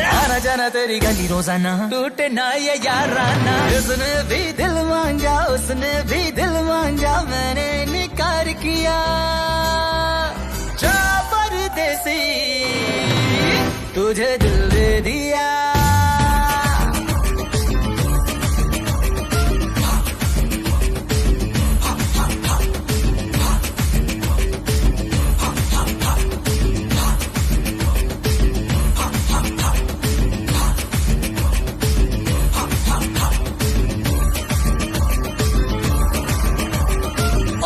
आना जाना तेरी गली रोजाना, टूटे ना ये याराना। उसने भी दिल मांगा, उसने भी दिल मांगा, मैंने इनकार किया। जा परदेसी, तुझे दिल दे दिया।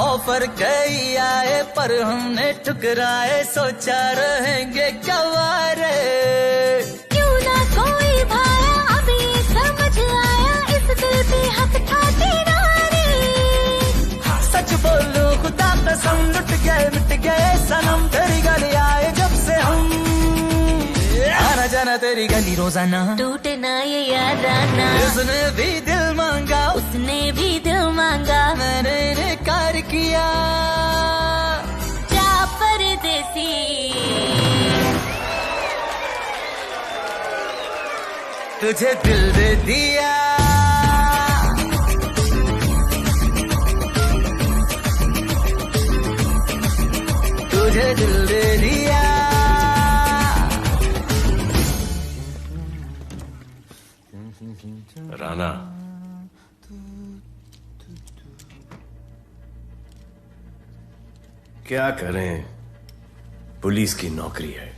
ऑफर कई आए पर हमने ठुकराए, सोचा रहेंगे क्या वारे। क्यों ना कोई भाया, अभी समझ आया, इस दिल पे हक था तेरा रे। सच बोलो खुदा कसम, लुट गए मिट गए सनम, तेरी गली आए जब से हम। आना जाना तेरी गली रोजाना, टूटे ना ये याराना। उसने भी दिल मांगा, उसने भी दिल मांगा, मैंने इनकार किया। जा परदेसी, तुझे दिल दे दिया। तुझे दिल दे दिया। राना, क्या करें, पुलिस की नौकरी है,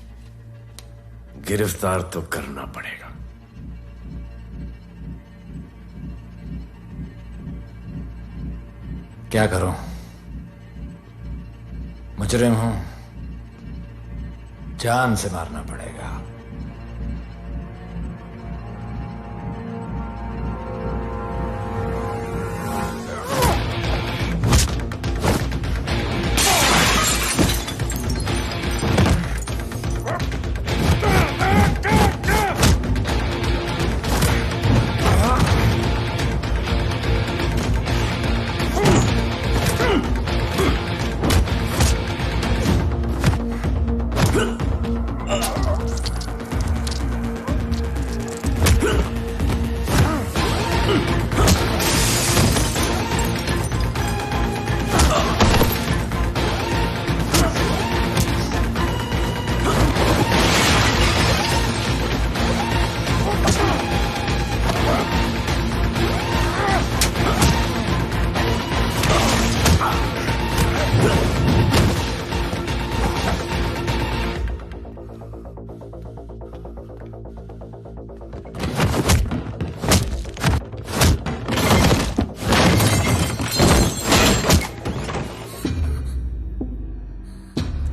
गिरफ्तार तो करना पड़ेगा। क्या करूं, मुजरिम हूं, जान से मारना पड़ेगा।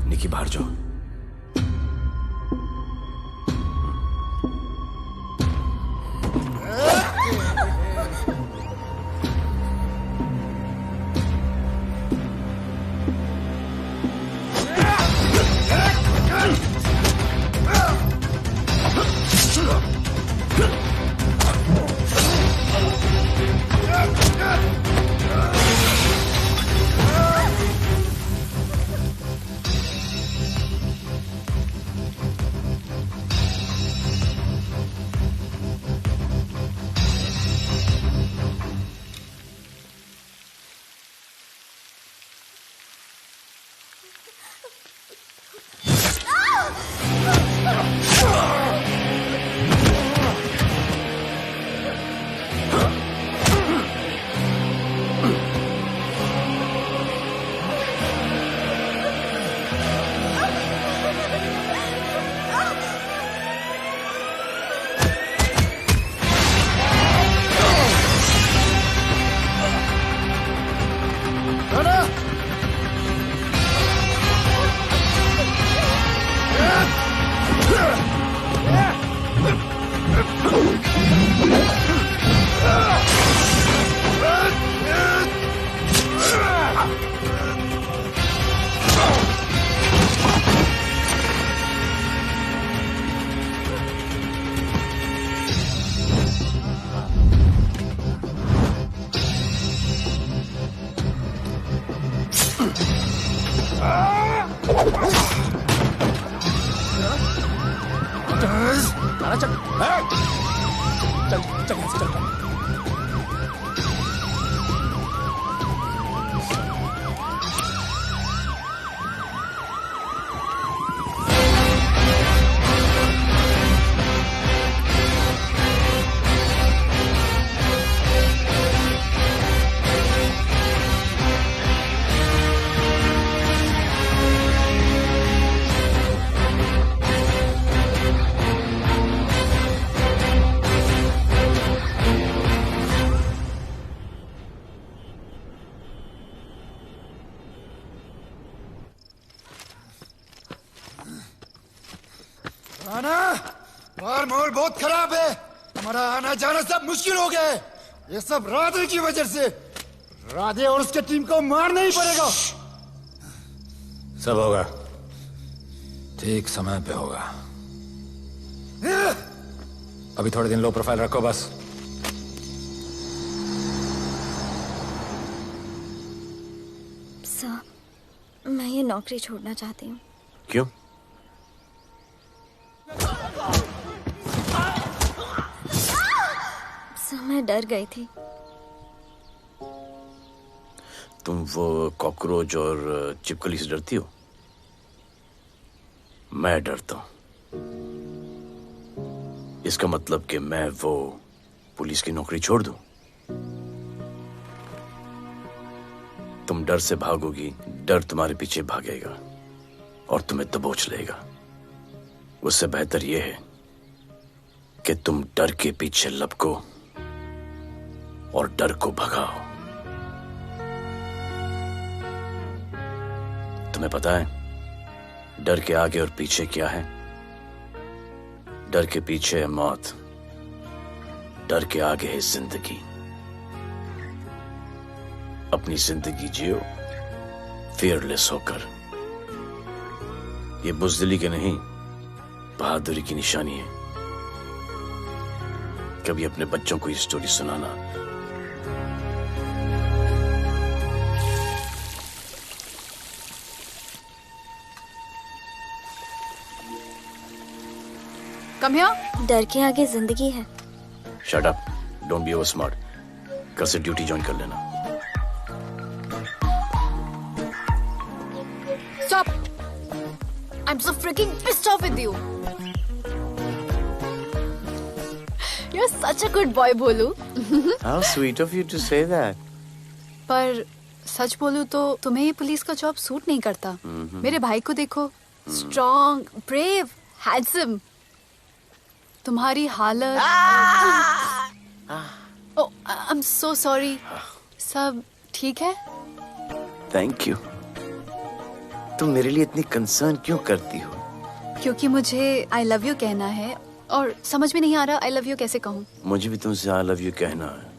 निकी बाहर जाओ। मार माहौल बहुत खराब है। हमारा आना जाना सब मुश्किल हो गया है। ये सब राधे की वजह से। राधे और उसके टीम को मारना ही पड़ेगा। सब होगा, ठीक समय पे होगा। अभी थोड़े दिन लो प्रोफाइल रखो बस। सर, मैं ये नौकरी छोड़ना चाहती हूँ। क्यों? सर, मैं डर गई थी। तुम वो कॉकरोच और चिपकली से डरती हो? मैं डरता हूं। इसका मतलब कि मैं वो पुलिस की नौकरी छोड़ दूं? तुम डर से भागोगी, डर तुम्हारे पीछे भागेगा और तुम्हें दबोच लेगा। उससे बेहतर यह है कि तुम डर के पीछे लपको और डर को भगाओ। तुम्हें पता है डर के आगे और पीछे क्या है? डर के पीछे है मौत, डर के आगे है जिंदगी। अपनी जिंदगी जियो फियरलेस होकर। ये बुज़दिली की नहीं, बहादुरी की निशानी है। कभी अपने बच्चों को ये स्टोरी सुनाना। Come here. डर के आगे जिंदगी है। Shut up, don't be over smart. कल से ड्यूटी ज्वाइन कर लेना। Stop! I'm so freaking pissed off with you. You're such a good boy, बोलू। How sweet of you to say that. पर सच बोलूं तो तुम्हें ये पुलिस का जॉब सूट नहीं करता। मेरे भाई को देखो, स्ट्रॉन्ग, ब्रेव, हैंडसम। तुम्हारी हालत। ओह, आई एम सो सॉरी। सब ठीक है? Thank you. तुम मेरे लिए इतनी कंसर्न क्यों करती हो? क्योंकि मुझे आई लव यू कहना है और समझ में नहीं आ रहा आई लव यू कैसे कहूँ। मुझे भी तुमसे आई लव यू कहना है,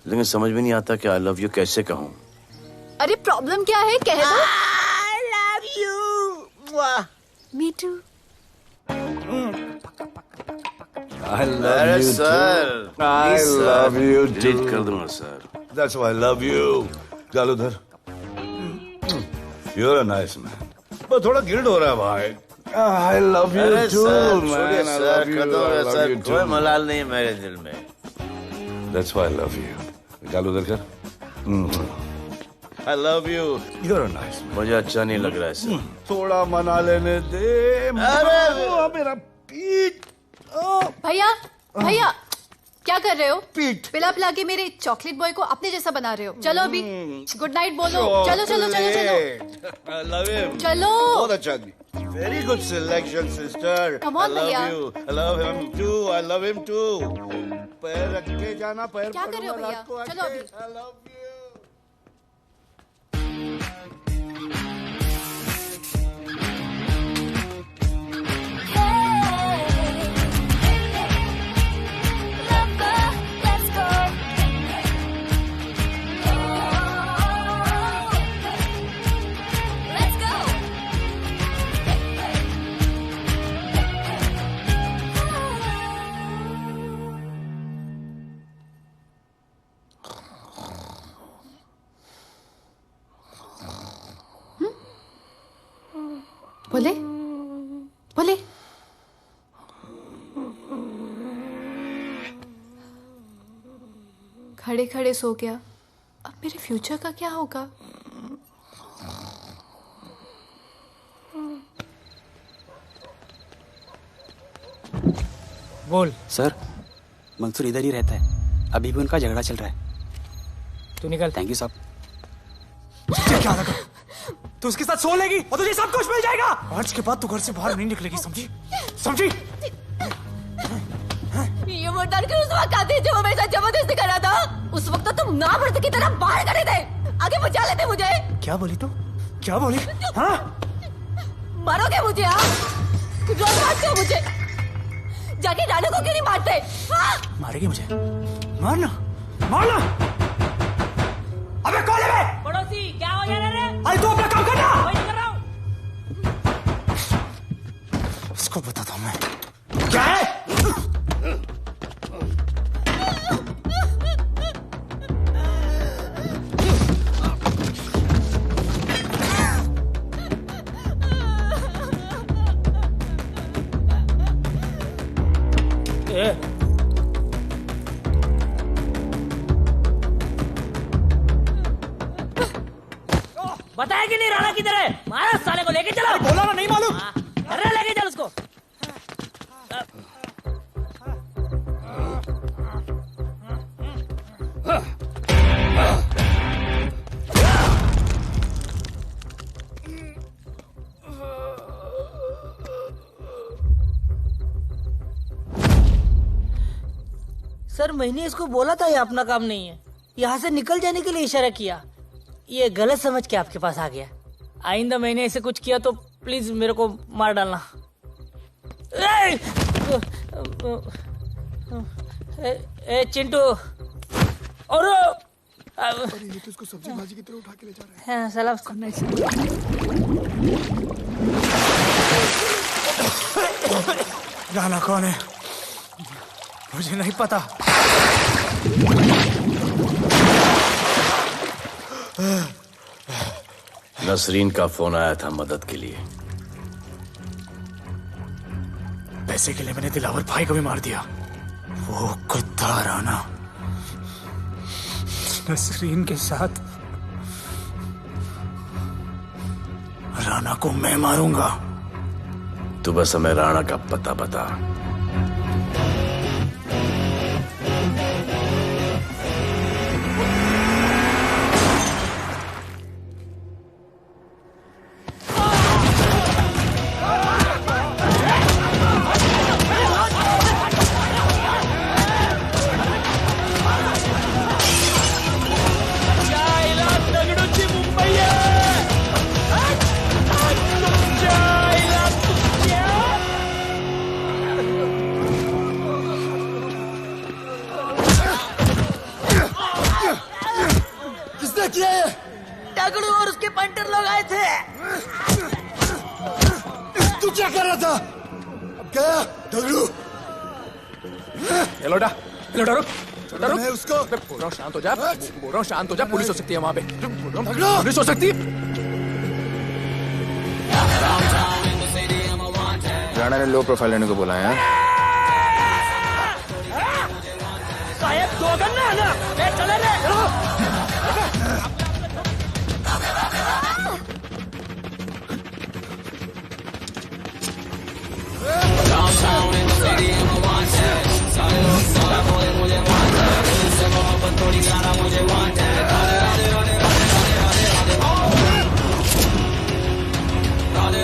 लेकिन समझ में नहीं आता कि आई लव यू कैसे कहूँ। अरे प्रॉब्लम क्या है, कह दो। I love you. Me too. I love you sir, too. I love you too. Delete कर दूंगा sir. That's why I love you. गालूधर, you're a nice man. but थोड़ा गिल्ड हो रहा है भाई। I love you too, man. I love you. I love you too. कोई मलाल नहीं है मेरे दिल में। That's why I love you. गालूधर कर। I love you. You're nice. मुझे अच्छा नहीं लग रहा है सर। थोड़ा मना लेने दे। अरे मेरा पीठ। भैया भैया क्या कर रहे हो? पीठ पिला पिला के मेरे चॉकलेट बॉय को अपने जैसा बना रहे हो। चलो अभी गुड नाइट बोलो। चलो चलो चलो चलो I love him. चलो। बहुत अच्छा आदमी। Very good selection, sister. Come on, I love भैया। you. I love him too. I love him too. पैर रख के जाना, पैर क्या कर रहे हो पकड़ना भैया? रात को चलो आके। अभी। I love you. बोले बोले खड़े खड़े सो गया। अब मेरे फ्यूचर का क्या होगा? बोल। सर मंसूर इधर ही रहता है, अभी भी उनका झगड़ा चल रहा है। तू निकल। थैंक यू साहब। क्या लगा? तू उसके साथ सो लेगी और तुझे सब कुछ मिल जाएगा। आज के बाद तू घर से बाहर नहीं निकलेगी, समझी? समझी? ये वो डर के उस वक्त आते जब वो मेरे साथ जबरदस्ती कर रहा था। उस वक्त तो तुम ना मर्द की तरह बाहर खड़े थे, आगे बचा लेते मुझे। क्या बोली तू? क्या बोली? हाँ? मारोगे मुझे? रोज मारते हो मुझे, जाके रानू को क्यों नहीं मारते? हाँ? मारेगी मुझे? मारना मारना। अबे कौन है बे? पड़ोसी क्या हो जा रहा है? अरे तू अपना काम करना। वही कर रहा हूँ। इसको बताता हूँ मैं क्या है। बताया कि नहीं राणा किधर है? मारा साले को लेके चलो। बोला ना नहीं मालूम। अरे लेके चल उसको। सर मैंने इसको बोला था ये अपना काम नहीं है, यहाँ से निकल जाने के लिए इशारा किया, ये गलत समझ के आपके पास आ गया। आइंदा मैंने ऐसे कुछ किया तो प्लीज मेरे को मार डालना। ए चिंटू और इसको सब्जी भाजी की तरह उठा के ले जा रहा है। हाँ, साला राणा कौन है मुझे नहीं पता। नसरीन का फोन आया था मदद के लिए। पैसे के लिए मैंने दिलावर भाई को भी मार दिया। वो कुत्ता राणा नसरीन के साथ। राणा को मैं मारूंगा। तू बस हमें राणा का पता बता। डगड़ू और उसके पंटर लोग आए थे। तू क्या कर रहा था? अब क्या डगड़ू? ये लोटा रुक। रुक उसको। बोल रहा हूँ शांत हो जा। बोल रहा हूँ शांत हो जा। पुलिस हो सकती है वहाँ पे। पुलिस हो सकती है। राणा ने लो प्रोफाइल लेने को बोला है। साहेब दो गन्ना है ना? चले रे। थोड़ी ज्यादा मुझे वांट है राधे राधे राधे राधे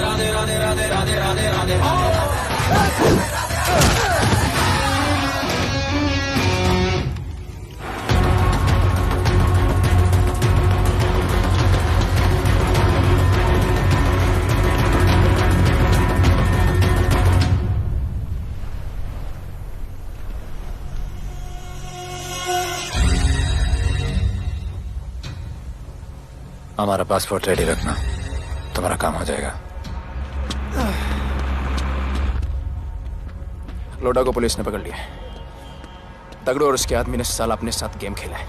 राधे राधे राधे राधे राधे राधे राधे हमारा पासपोर्ट रेडी रखना, तुम्हारा काम हो जाएगा। लोडा को पुलिस ने पकड़ लिया। तगड़ो और उसके आदमी ने साला अपने साथ गेम खेला है,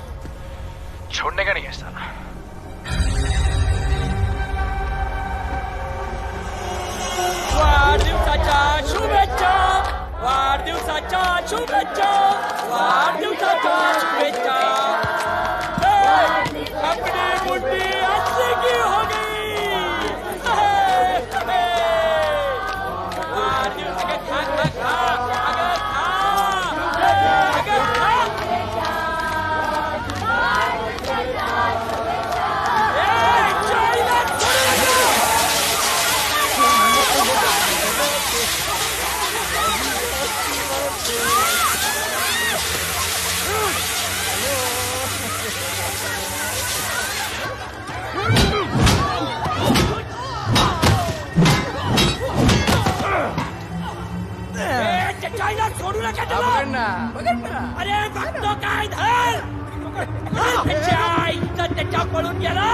छोड़ने का नहीं है साला। वाढदिवसाच्या शुभेच्छा, वाढदिवसाच्या शुभेच्छा, वाढदिवसाच्या शुभेच्छा। अपनी मुट्ठी अच्छी की हो गई। वाढदिवस के खा खा खा, अगर खा, अगर खा। चाइना छोड़ू नका त्याला. अरे बघतो काय धर त्याच्या आईचा त्याच्या पळून गेला.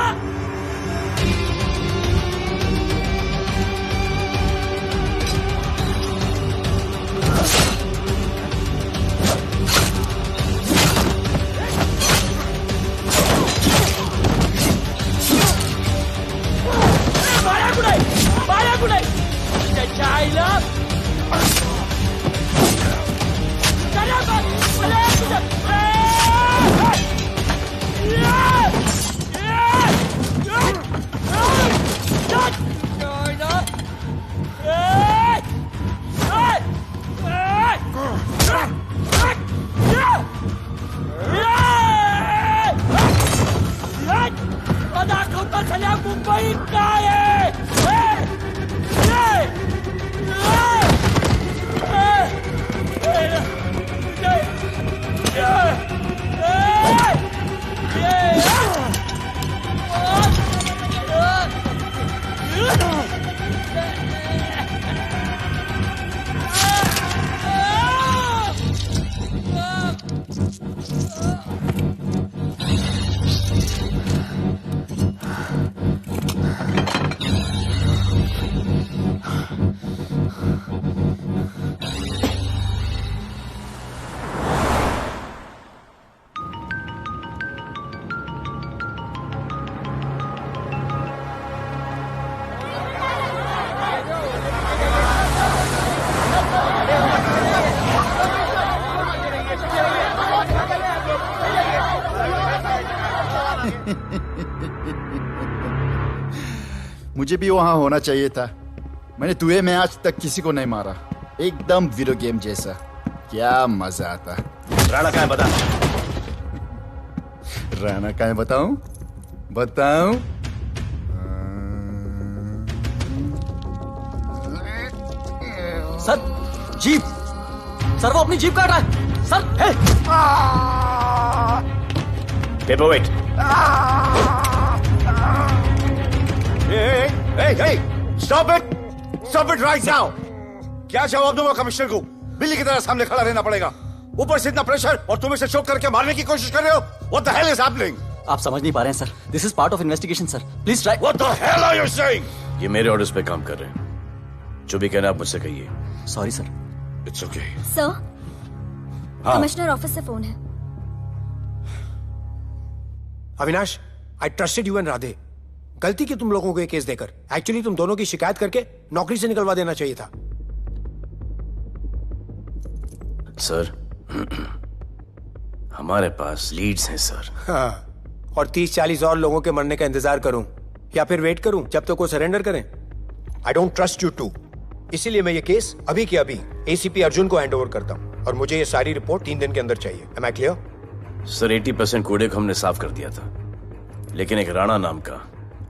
बाळा कुठे त्याच्या आईला दाखवता झाल्या मुंबईत काय मुझे भी वहां होना चाहिए था। मैंने तुए में आज तक किसी को नहीं मारा। एकदम वीडियो गेम जैसा। क्या मजा आता। राणा कहाँ है बता। राणा कहाँ है बताऊं? बताऊं? सर जीप, सर वो अपनी जीप काट रहा है sir. Paperweight. Hey, stop it right now! क्या जवाब दूंगा कमिश्नर को? बिल्ली की तरह सामने खड़ा रहना पड़ेगा। ऊपर से इतना प्रेशर और तुम इसे चोक करके मारने की कोशिश कर रहे हो। What the hell is happening? आप समझ नहीं पा रहे हैं sir. This is part of investigation sir. Please try. What the hell are you saying? ये मेरे ऑर्डर्स पे काम कर रहे हैं। जो भी कहना आप मुझसे कहिए। Sorry sir. It's okay. Sir, commissioner office से फोन है। Avinash, I trusted you and Radhe. गलती की तुम लोगों को ये केस देकर। एक्चुअली तुम दोनों की शिकायत करके नौकरी से निकलवा देना चाहिए था। सर, हमारे पास लीड्स हैं सर। हाँ, और 30-40 और लोगों के मरने का इंतजार करूं या फिर वेट करूं जब तक वो सरेंडर करें? I don't trust you too. इसीलिए मैं ये केस अभी के अभी एसीपी अर्जुन को हैंड ओवर करता हूं और मुझे ये सारी रिपोर्ट 3 दिन के अंदर चाहिए। M I clear? सर 80% कूड़े को हमने साफ कर दिया था, लेकिन एक राणा नाम का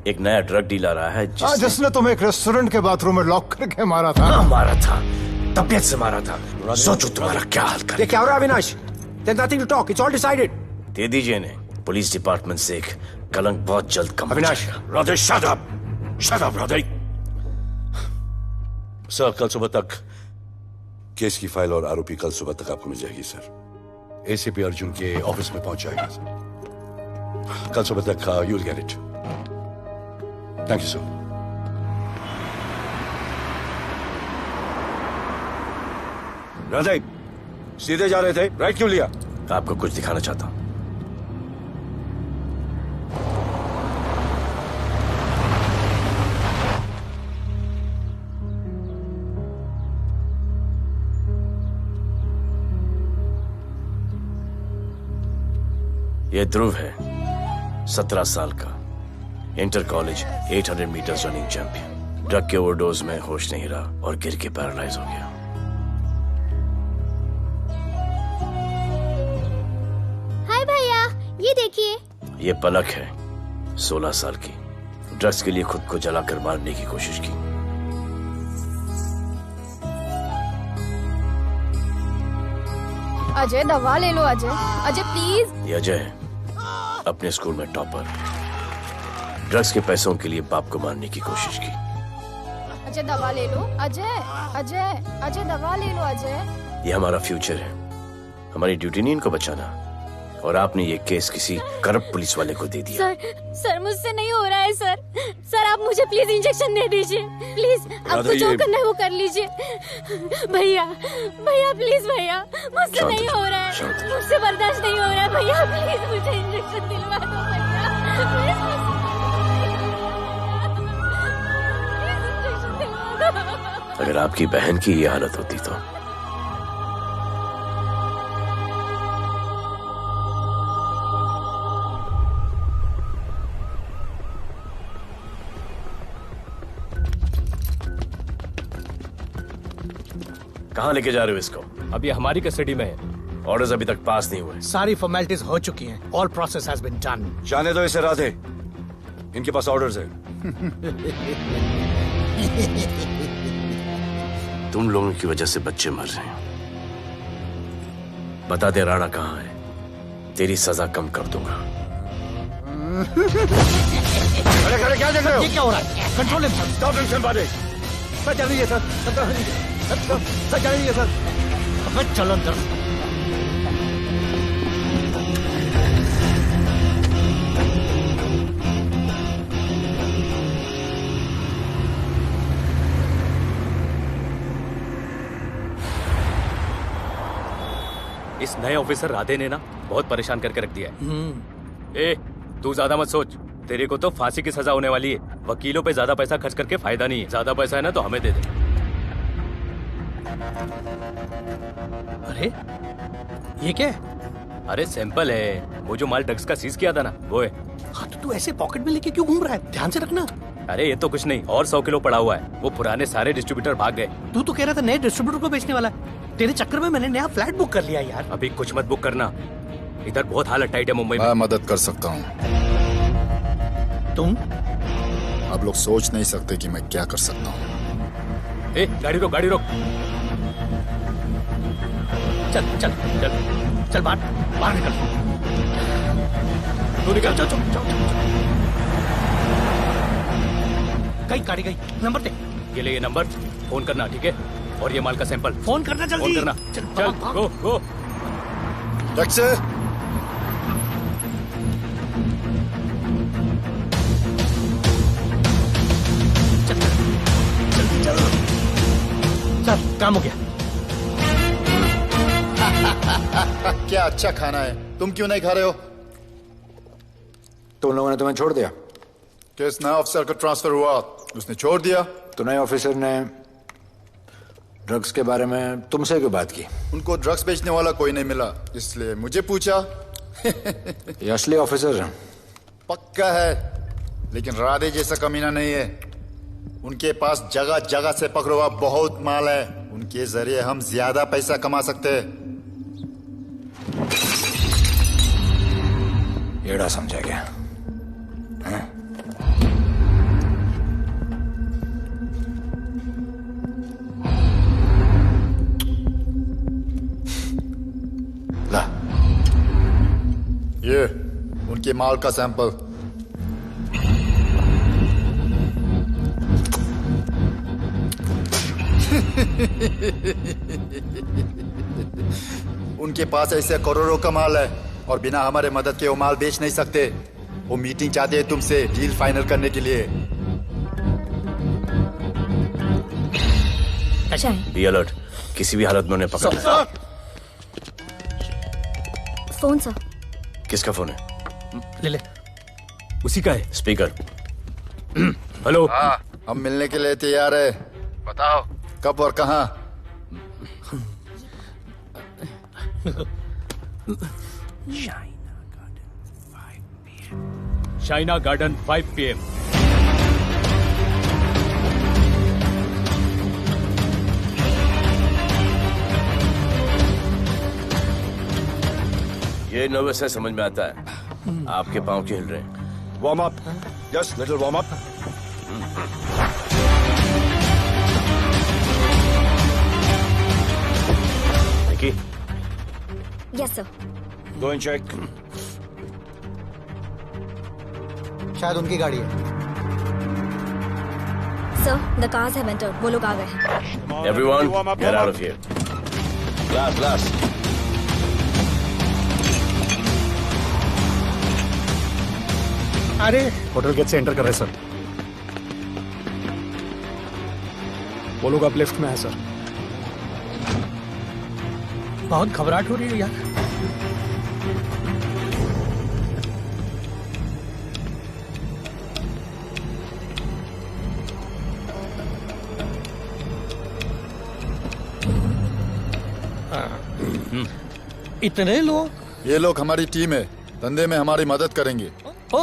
एक नया ड्रग डीलर आया है जिसने तुम्हें एक रेस्टोरेंट के बाथरूम में लॉक करके मारा था। हाँ, मारा था, तबीयत से मारा था। सोचो तुम्हारा क्या हाल कर। ये क्या हो रहा है Avinash? There's nothing to talk. It's all decided. दे दीजिए इन्हें। पुलिस डिपार्टमेंट से एक कलंक बहुत जल्द कम। Avinash, Radhe shut up. Shut up, Radhe. Sir कल सुबह तक केस की फाइल और आरोपी कल सुबह तक आपको मिल जाएगी सर। एसीपी अर्जुन के ऑफिस में पहुंच जाएगा सर। कल सुबह तक you will get it. Thank you sir. Radhe सीधे जा रहे थे, राइट क्यों लिया? आपको कुछ दिखाना चाहता हूं। यह ध्रुव है, 17 साल का, inter college 800 metres running champion. Drug के ओवरडोज में होश नहीं रहा और गिर के पैरालाइज हो गया। हाय भैया, ये देखिए। ये पलक है, 16 साल की, ड्रग्स के लिए खुद को जलाकर मारने की कोशिश की। अजय दवा ले लो। अजय, अजय प्लीज। ये अजय है, अपने स्कूल में टॉपर। ड्रग्स के पैसों के लिए बाप को मारने की कोशिश की। अजय दवा ले लो। अजय, अजय, अजय दवा ले लो। अजय, ये हमारा फ्यूचर है, हमारी ड्यूटी नहीं इनको बचाना। और आपने ये केस किसी करप्ट पुलिस वाले को दे दिया। सर मुझसे नहीं हो रहा है सर। सर आप मुझे प्लीज इंजेक्शन दे दीजिए, प्लीज। आपको जो करना है वो कर लीजिए। भैया, भैया प्लीज भैया, मुझसे नहीं हो रहा है, मुझसे बर्दाश्त नहीं हो रहा है भैया, प्लीज मुझे इंजेक्शन दिलवा दो भैया। अगर आपकी बहन की ये हालत होती तो कहाँ लेके जा रहे हो इसको? अभी हमारी कस्टडी में है। ऑर्डर्स अभी तक पास नहीं हुए। सारी फॉर्मेलिटीज हो चुकी हैं। All process has been done. जाने दो इसे राधे, इनके पास ऑर्डर्स है। तुम लोगों की वजह से बच्चे मर रहे हैं। बता दे राणा कहाँ है, तेरी सजा कम कर दूंगा। अरे क्या देख रहे हो? ये क्या हो रहा है? Control himself. स्टॉप हिमसेल्फ बादे। सर चल रही है सर। सर चल रही है सर। अब चलो अंदर। इस नए ऑफिसर राधे ने ना बहुत परेशान करके रख दिया है। ए, तू ज्यादा मत सोच, तेरे को तो फांसी की सजा होने वाली है। वकीलों पे ज्यादा पैसा खर्च करके फायदा नहीं है। ज्यादा पैसा है ना तो हमें दे दे। अरे ये क्या है? अरे सैंपल है, वो जो माल ड्रग्स का सीज किया था ना, वो है। हाँ तो तू ऐसे पॉकेट में लेके क्यों घूम रहा है? ध्यान से रखना। अरे ये तो कुछ नहीं, और 100 किलो पड़ा हुआ है। वो पुराने सारे डिस्ट्रीब्यूटर भाग गए। तू तो कह रहा था नए डिस्ट्रीब्यूटर को बेचने वाला है। तेरे चक्कर में मैंने नया फ्लैट बुक कर लिया यार। अभी कुछ मत बुक करना, इधर बहुत हालत टाइट है मुंबई में। मैं मदद कर सकता हूँ। तुम? आप लोग सोच नहीं सकते कि मैं क्या कर सकता हूँ। ए, गाड़ी रोक, गाड़ी रोक। चल चल चल चल, बाहर निकल। तू निकल। चल चल चल। गई गाड़ी गई। नंबर दे। ये ले, ये नंबर, फोन करना, ठीक है? और ये माल का सैंपल फोन करना जल्दी। फोन करना। चल गो गो। टैक्सी। चल काम हो गया। क्या अच्छा खाना है, तुम क्यों नहीं खा रहे हो? तो उन लोगों ने तुम्हें छोड़ दिया? केस नए ऑफिसर का ट्रांसफर हुआ, उसने छोड़ दिया। तो नए ऑफिसर ने ड्रग्स के बारे में तुमसे क्यों बात की? उनको ड्रग्स बेचने वाला कोई नहीं मिला, इसलिए मुझे पूछा। ये असली ऑफिसर है? पक्का है, लेकिन राधे जैसा कमीना नहीं है। उनके पास जगह जगह से पकड़ा हुआ बहुत माल है, उनके जरिए हम ज्यादा पैसा कमा सकते हैं। गेड़ा समझा क्या? हाँ? ला ये उनके माल का सैंपल। उनके पास ऐसे करोड़ों का माल है और बिना हमारे मदद के वो माल बेच नहीं सकते। वो मीटिंग चाहते हैं तुमसे डील फाइनल करने के लिए। बी अलर्ट, किसी भी हालत में उन्हें पकड़ना। Phone sir. किसका फोन है? ले ले, उसी का है। स्पीकर। हेलो। हाँ, हम मिलने के लिए तैयार है। बताओ कब और कहाँ? China garden 5 PM। ये नर्वस है, समझ में आता है। आपके पांव क्यों हिल रहे हैं? Warm up, just little warm up. Nikki, yes sir. Go and check. शायद उनकी गाड़ी है। Sir, the cars have entered. वो लोग आ गए। Everyone get out of here. Glass glass. अरे होटल गेट से एंटर कर रहे सर। वो लोग अब लेफ्ट में है सर। बहुत घबराहट हो रही है यार। इतने लोग? ये लोग हमारी टीम है, धंधे में हमारी मदद करेंगे। ओ,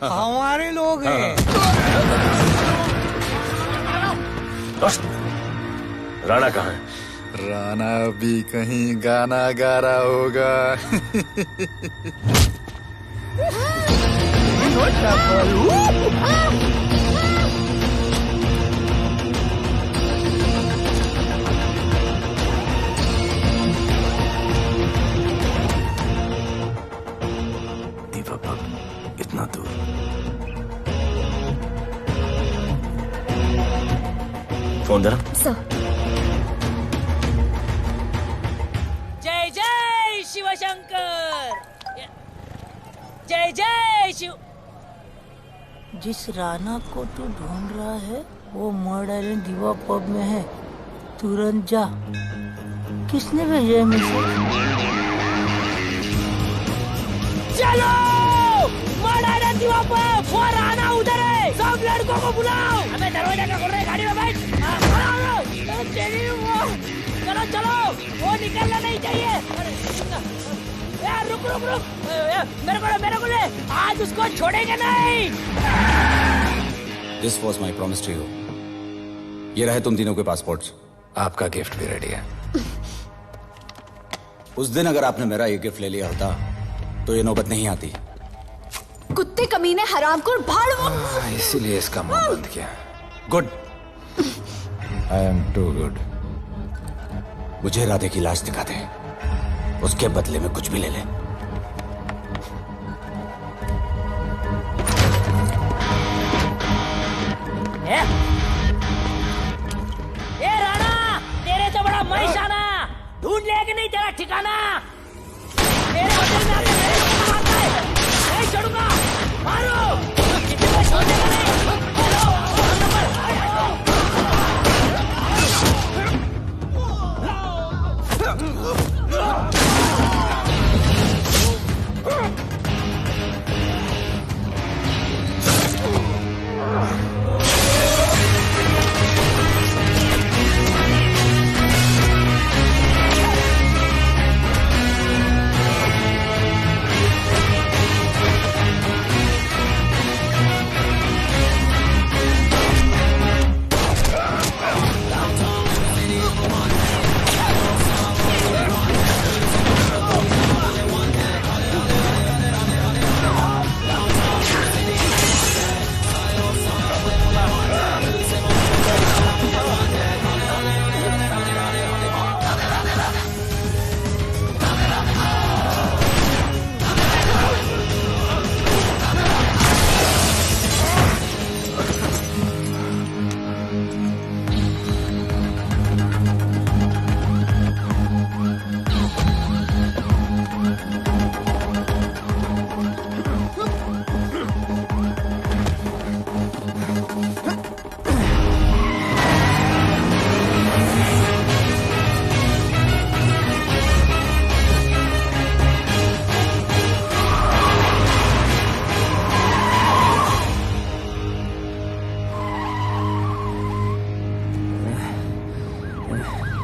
हमारे लोग हैं। राणा कहाँ है? राणा भी कहीं गाना गा रहा होगा। इतना दूर। फोन देना। सर। जय जय शिवशंकर। जय जय शिव। जिस राणा को तू ढूंढ रहा है वो मर्ड आइलैंड दीवा पब में है। तुरंत जा। किसने भेजा है मुझे? चलो दीवा पब। वो राणा उधर है। सब लड़कों को बुलाओ। अबे दरवाजा क्या खोल रहे? गाड़ी में बैठ। चलो चलो, वो निकलना नहीं चाहिए। यार रुक रुक रुक, मेरे को ले। आज उसको छोड़ेंगे नहीं। This was my promise to you. ये रहे तुम तीनों के पासपोर्ट्स। आपका गिफ्ट भी रेडी है। उस दिन अगर आपने मेरा ये गिफ्ट ले लिया होता तो ये नौबत नहीं आती। कुत्ते कमीने हरामखोर भाड़। इसीलिए इसका मुंह बंद किया। Good. I am too good. मुझे राधे की लाश दिखा दे, उसके बदले में कुछ भी ले ले। ए राणा, तेरे से बड़ा मैं शाना। ढूंढ ले कि नहीं तेरा ठिकाना। मेरे होटल में आके मेरे को मारता है। नहीं छोड़ूंगा। मारो। किसी को छोड़ेगा नहीं।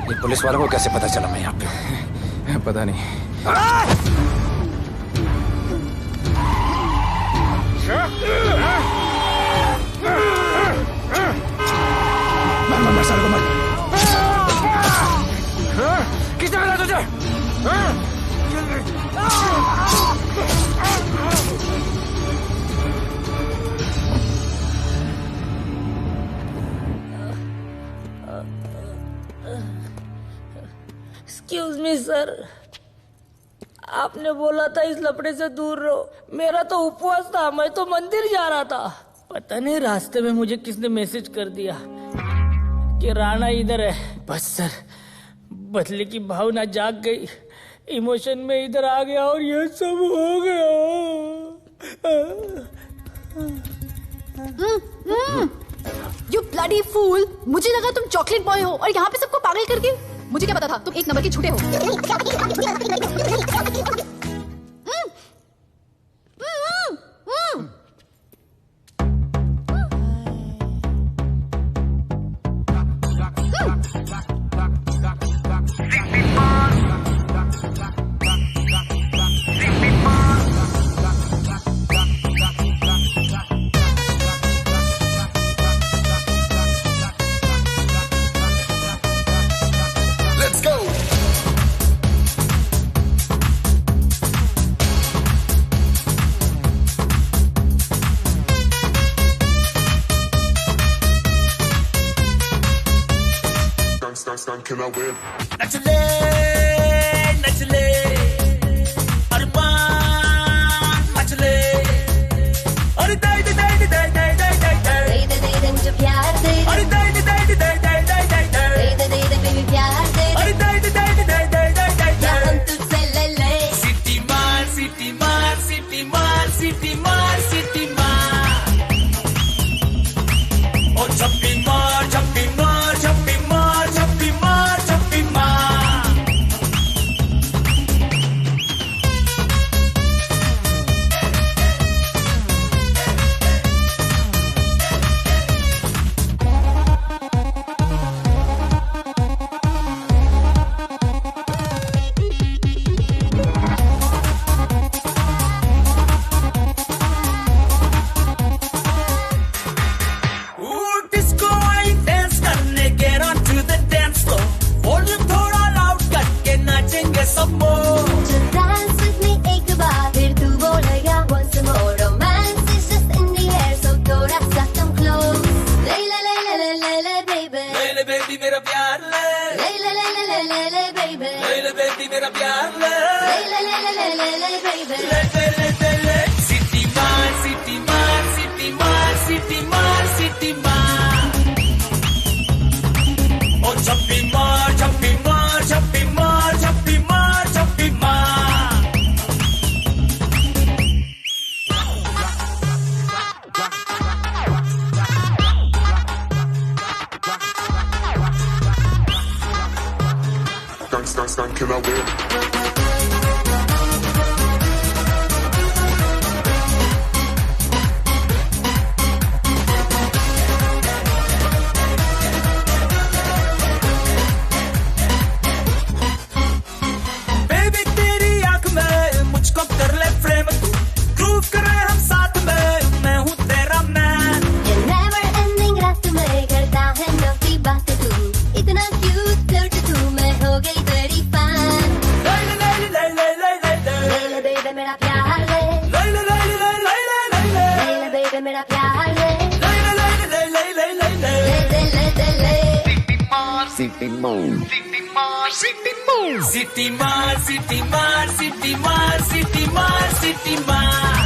ये पुलिस वालों को कैसे पता चला मैं यहाँ पे हूँ? पता नहीं। मर साले को मर। किसने मिला तुझे? एक्सक्यूज मी सर, आपने बोला था इस लफड़े से दूर रहो। मेरा तो उपवास था, मैं तो मंदिर जा रहा था। पता नहीं रास्ते में मुझे किसने मैसेज कर दिया कि राणा इधर है। बस सर बदले की भावना जाग गई, इमोशन में इधर आ गया और ये सब हो गया। You bloody fool! मुझे लगा तुम चॉकलेट बॉय हो और यहाँ पे सबको पागल करके। मुझे क्या पता था तुम एक नंबर के झूठे हो। Can I win? नचले नचले अरमान मचले अरे दाई दाई दाई दाई दाई दाई दाई दे मुझे प्यार दे। अरे दाई दाई दाई दाई दाई दाई दाई दे बेबी प्यार दे। अरे दाई दाई दाई दाई दाई दाई या हम तुझसे ले ले। सिटी मार सिटी मार सिटी मार सिटी मार सिटी मार और छप्पी मार छप्पी मार छप्पी मार छप्पी मार छप्पी मार। डिस्को आई डांस करने get on to the dance floor, volume थोड़ा लाउड करके नाचेंगे सब मोर। Just dance with me एक बार फिर तू बोलेगा once more. Romance is just in the air so थोड़ा सा come close. ले ले ले ले ले ले ले baby. ले ले बेबी मेरा प्यार ले। ले ले ले ले ले ले ले baby. ले ले बेबी मेरा प्यार ले। ले ले ले ले ले ले ले baby. ले ले ले ले ले सिटी मार सिटी मार सिटी मार सिटी मार सिटी मार और छप्पी मार छप्पी मार छप्पी मार छप्पी मार छप्पी मार। Can I win? बेबी तेरी आंख में मुझको कर ले फ्रेम तू, ग्रूव करे हम साथ में, मैं हूँ तेरा मैन। ये never ending रात में करता है नौकी बात तू। इतना cute flirt तू, मैं हो गई तेरी fan. ले ले ले ले ले ले ले ले ले ले baby मेरा प्यार ले। ले ले ले ले ले ले ले ले ले ले baby मेरा प्यार ले। ले ले ले ले ले ले ले ले ले ले ले ले। सिटी मार सिटी मार सिटी मार सिटी मार सिटी मार सिटी मार सिटी मार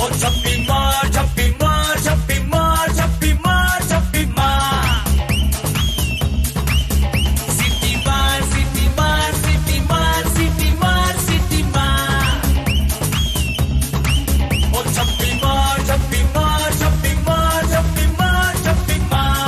और छप्पी मार छप्पी मार छप्पी मार छप्पी मार छप्पी मार। सिटी मार सिटी मार सिटी मार सिटी मार सिटी मार और छप्पी मार छप्पी मार छप्पी मार छप्पी मार छप्पी मार।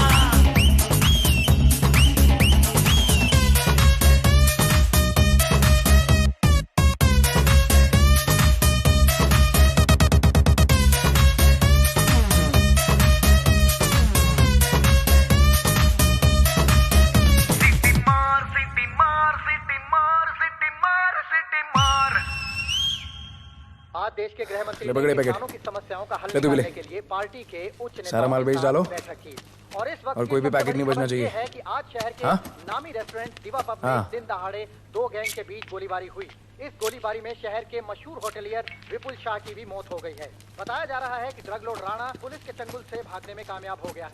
देश के गृह मंत्री ले पकड़े ने पैकेट। किसानों की समस्याओं का हल ले तू भी ले। निकालने के लिए पार्टी के उच्च नेताओं सारा माल के बेच साथ डालो। बैठक की। और इस वक्त और कोई भी पैकेट नहीं बचना चाहिए। है कि आज शहर के हाँ? नामी रेस्टोरेंट दिवा पब में हाँ। दिन दहाड़े दो गैंग के बीच गोलीबारी हुई। इस गोलीबारी में शहर के मशहूर होटलियर विपुल शाह की भी मौत हो गई है। बताया जा रहा है कि ड्रग लॉर्ड राणा पुलिस के चंगुल से भागने में कामयाब हो गया।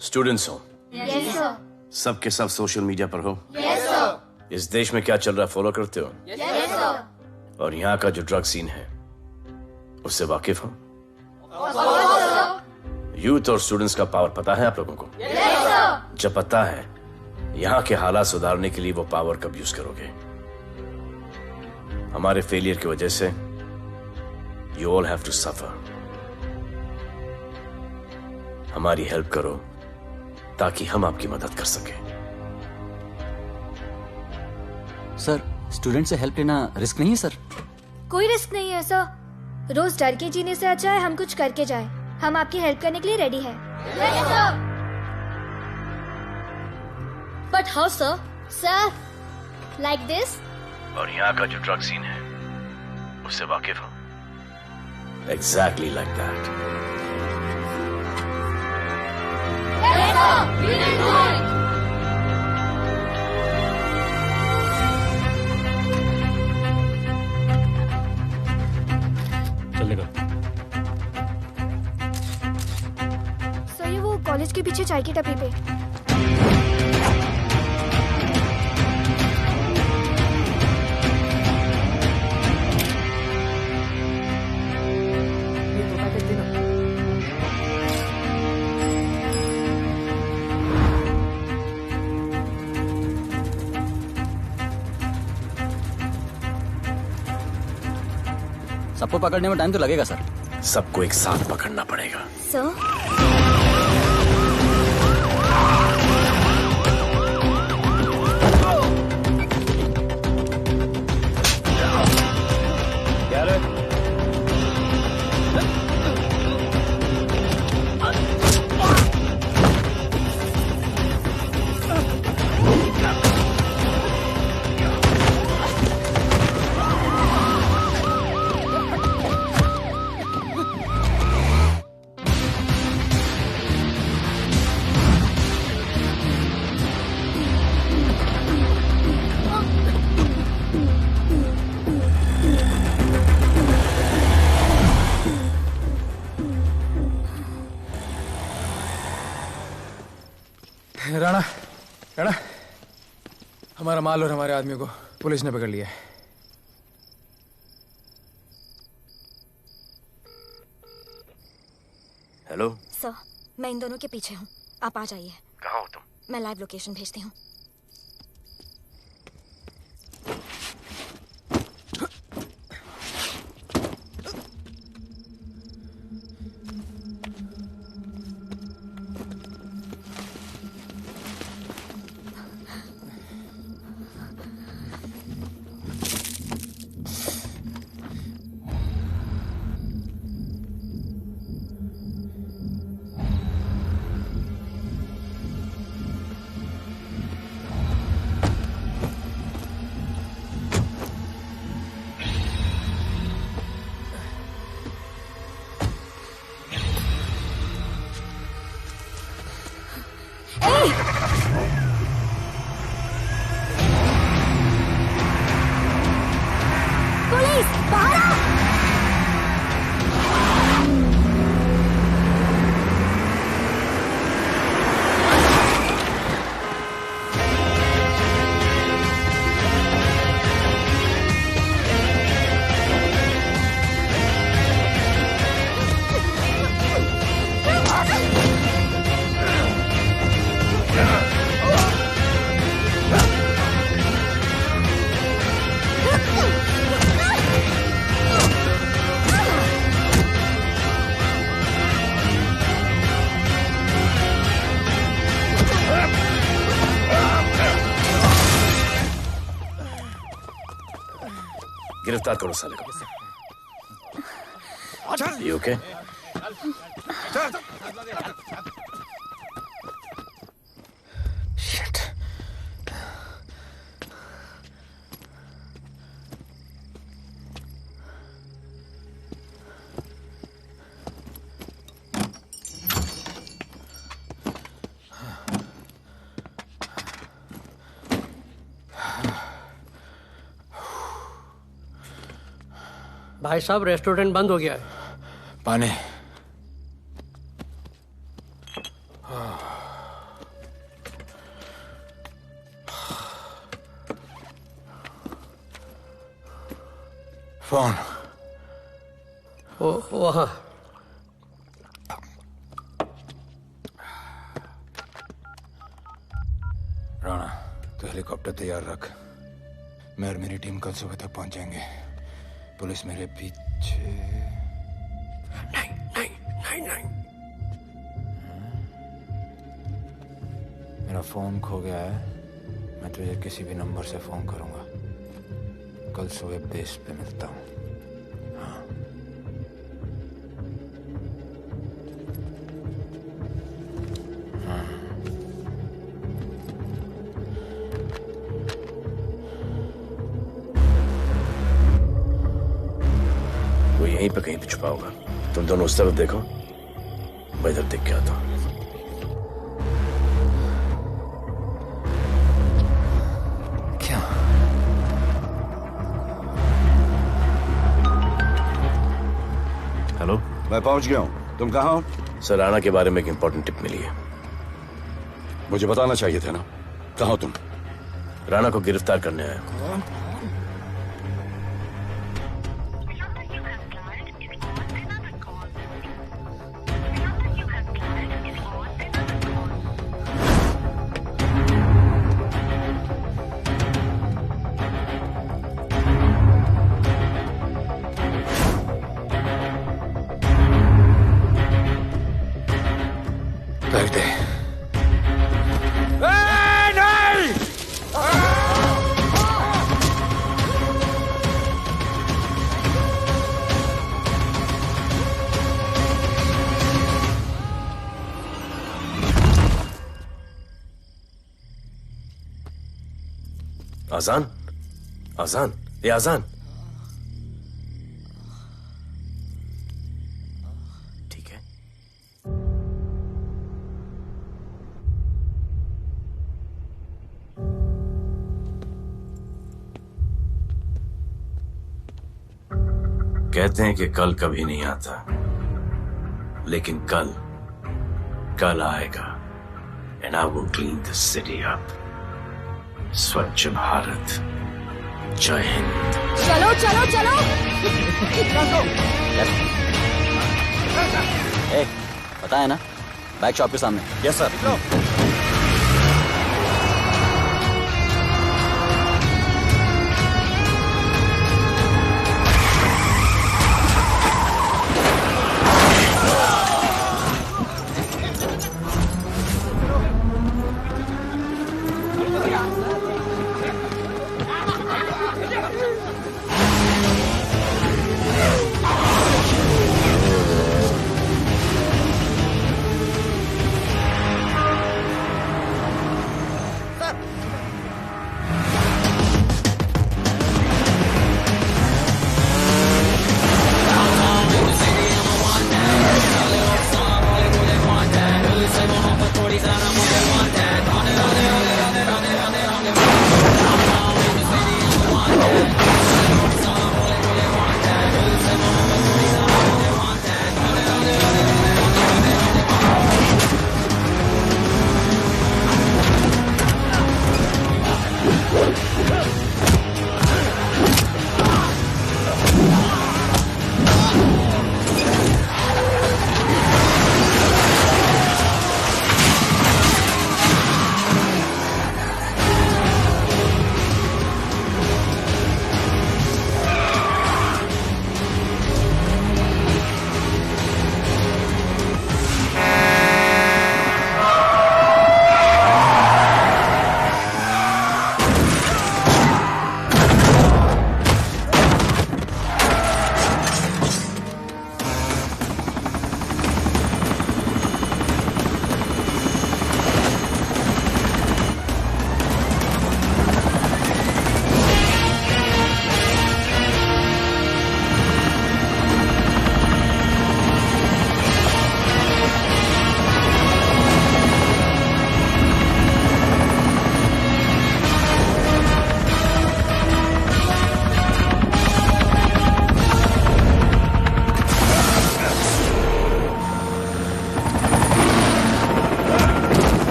स्टूडेंट्स हो, यस सर, सब के सब सोशल मीडिया पर हो। यस सर, इस देश में क्या चल रहा है फॉलो करते हो? यस सर, और यहाँ का जो ड्रग सीन है उससे वाकिफ हो? यूथ और स्टूडेंट्स का पावर पता है आप लोगों को? यस सर, जब पता है, यहाँ के हालात सुधारने के लिए वो पावर कब यूज करोगे? हमारे फेलियर की वजह से you all have to suffer. हमारी हेल्प करो ताकि हम आपकी मदद कर सकें। सर, स्टूडेंट से हेल्प लेना रिस्क नहीं है सर? कोई रिस्क नहीं है सर। रोज डर के जीने से अच्छा है हम कुछ करके जाए। हम आपकी हेल्प करने के लिए रेडी हैं। But how sir? Sir, like this. और यहाँ का जो ड्रग सीन है उससे वाकिफ हो? Exactly like that. चलेगा। सर, ये वो कॉलेज के पीछे चाय की टपरी पे। सबको पकड़ने में टाइम तो लगेगा सर। सबको एक साथ पकड़ना पड़ेगा। सर, क्या रे? राणा, राणा, हमारा माल और हमारे आदमियों को पुलिस ने पकड़ लिया है। हेलो, सर, मैं इन दोनों के पीछे हूँ। आप आ जाइए। कहाँ हो तुम? मैं लाइव लोकेशन भेजती हूँ। पुलिस, बाहर आओ! गिरफ्तार करो साले को। You okay? भाई साहब रेस्टोरेंट बंद हो गया है। पानी। फोन। वहाँ। राणा, तो हेलीकॉप्टर तैयार रख। मैं और मेरी टीम कल सुबह तक पहुंच जाएंगे। पुलिस मेरे पीछे। नहीं। मेरा फोन खो गया है। मैं तुझे किसी भी नंबर से फोन करूंगा। कल सुबह बेस पे मिलता हूँ। यहीं पे कहीं पे छुपा होगा। तुम दोनों उस तरफ देखो, मैं इधर देख के आता हूं। क्या? हेलो, मैं पहुंच गया हूं। तुम कहाँ हो? सर, राणा के बारे में एक इंपॉर्टेंट टिप मिली है। मुझे बताना चाहिए था ना। कहाँ हो तुम? राणा को गिरफ्तार करने आया हूं। आजान, ये आजान। ठीक है। कहते हैं कि कल कभी नहीं आता, लेकिन कल आएगा। And I will clean the city up. स्वच्छ भारत। जय हिंद। चलो चलो चलो। पता है ना, बैक शॉप के सामने। Yes sir.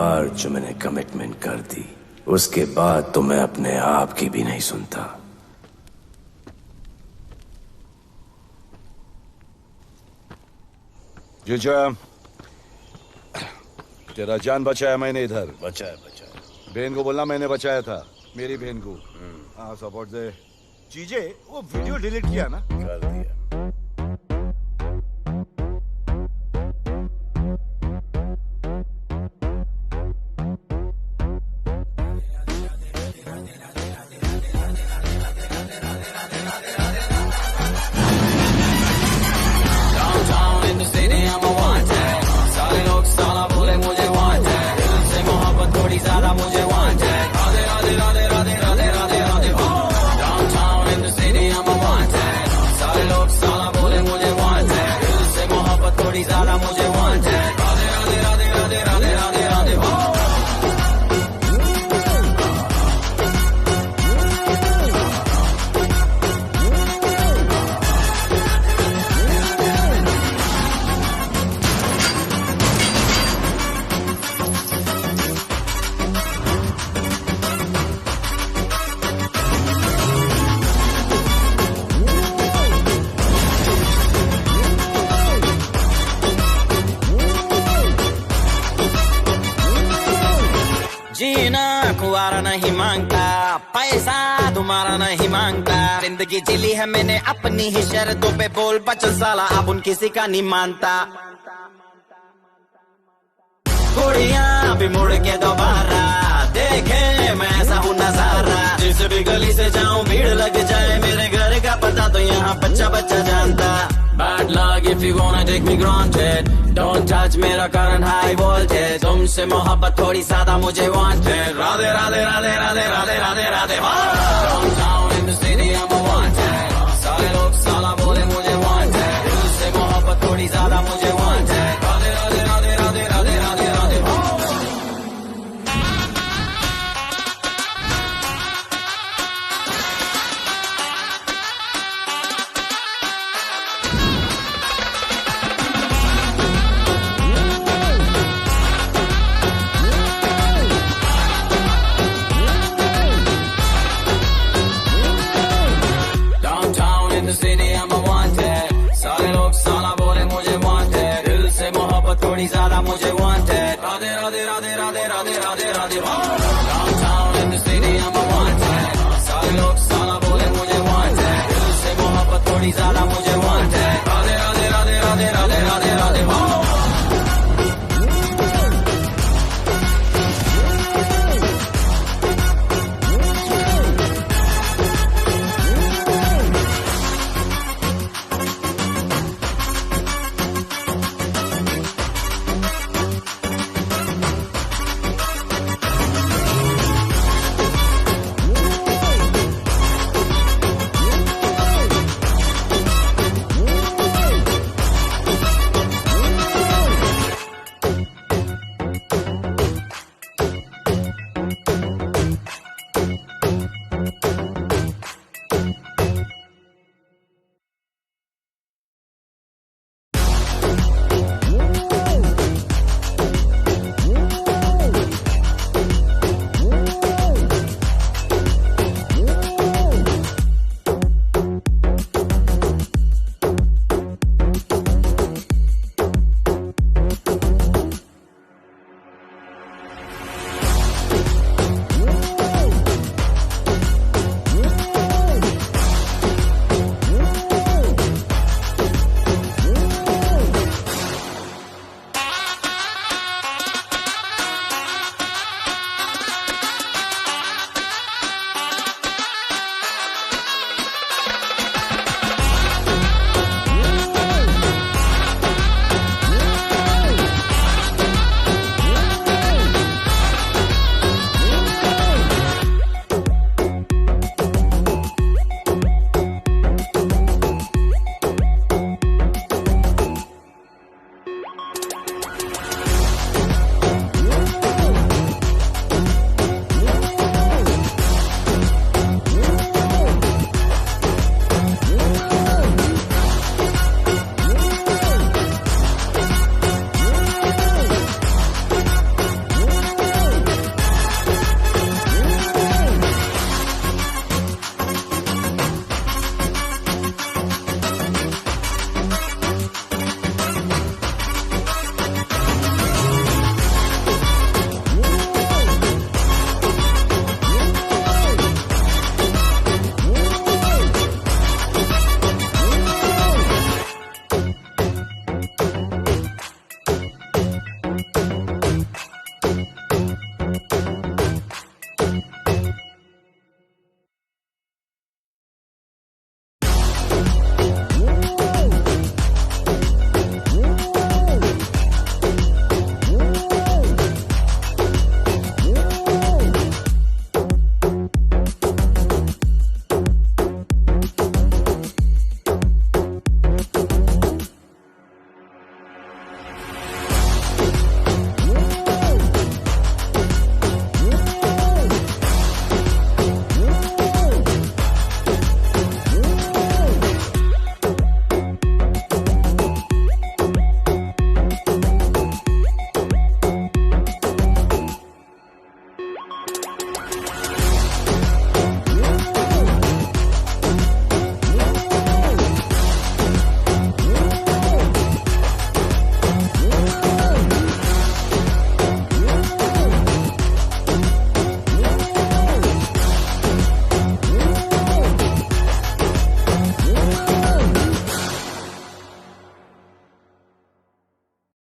बार जो मैंने कमिटमेंट कर दी, उसके बाद तो मैं अपने आप की भी नहीं सुनता। जीजा, तेरा जान बचाया मैंने इधर। बचाया। बहन को बोलना मैंने बचाया था, मेरी बहन को। हाँ, सपोर्ट दे। जीजे, वो वीडियो डिलीट किया ना? कर दिया। नहीं मांगता, पैसा तुम्हारा नहीं मांगता, जिंदगी जिली है मैंने अपनी ही शर्तों पे, बोल बचन साला अब उन किसी का नहीं मानता। कुड़ियाँ भी मुड़ के दोबारा देखे मैं ऐसा हूँ नजारा, जिस भी गली से जाऊँ भीड़ लग जाए, मेरे घर का पता तो यहाँ बच्चा बच्चा जानता। Bad luck if you wanna take me granted, don't touch मेरा current high voltage, तुमसे मोहब्बत थोड़ी ज्यादा मुझे wanted, Radhe Radhe Radhe Radhe Radhe Radhe Radhe. Downtown in the city I'm a wanted, सारे लोग साला बोले मुझे wanted, तुमसे मोहब्बत थोड़ी ज्यादा मुझे wanted, राधे राधे राधे राधे राधे राधे राधे। थोड़ी ज्यादा मुझे wanted, Radhe Radhe Radhe Radhe Radhe Radhe Radhe. Downtown in the city I'm a wanted, सारे लोग साला बोले मुझे wanted, दिल से मोहब्बत थोड़ी ज्यादा मुझे wanted, राधे राधे राधे राधे राधे राधे राधे।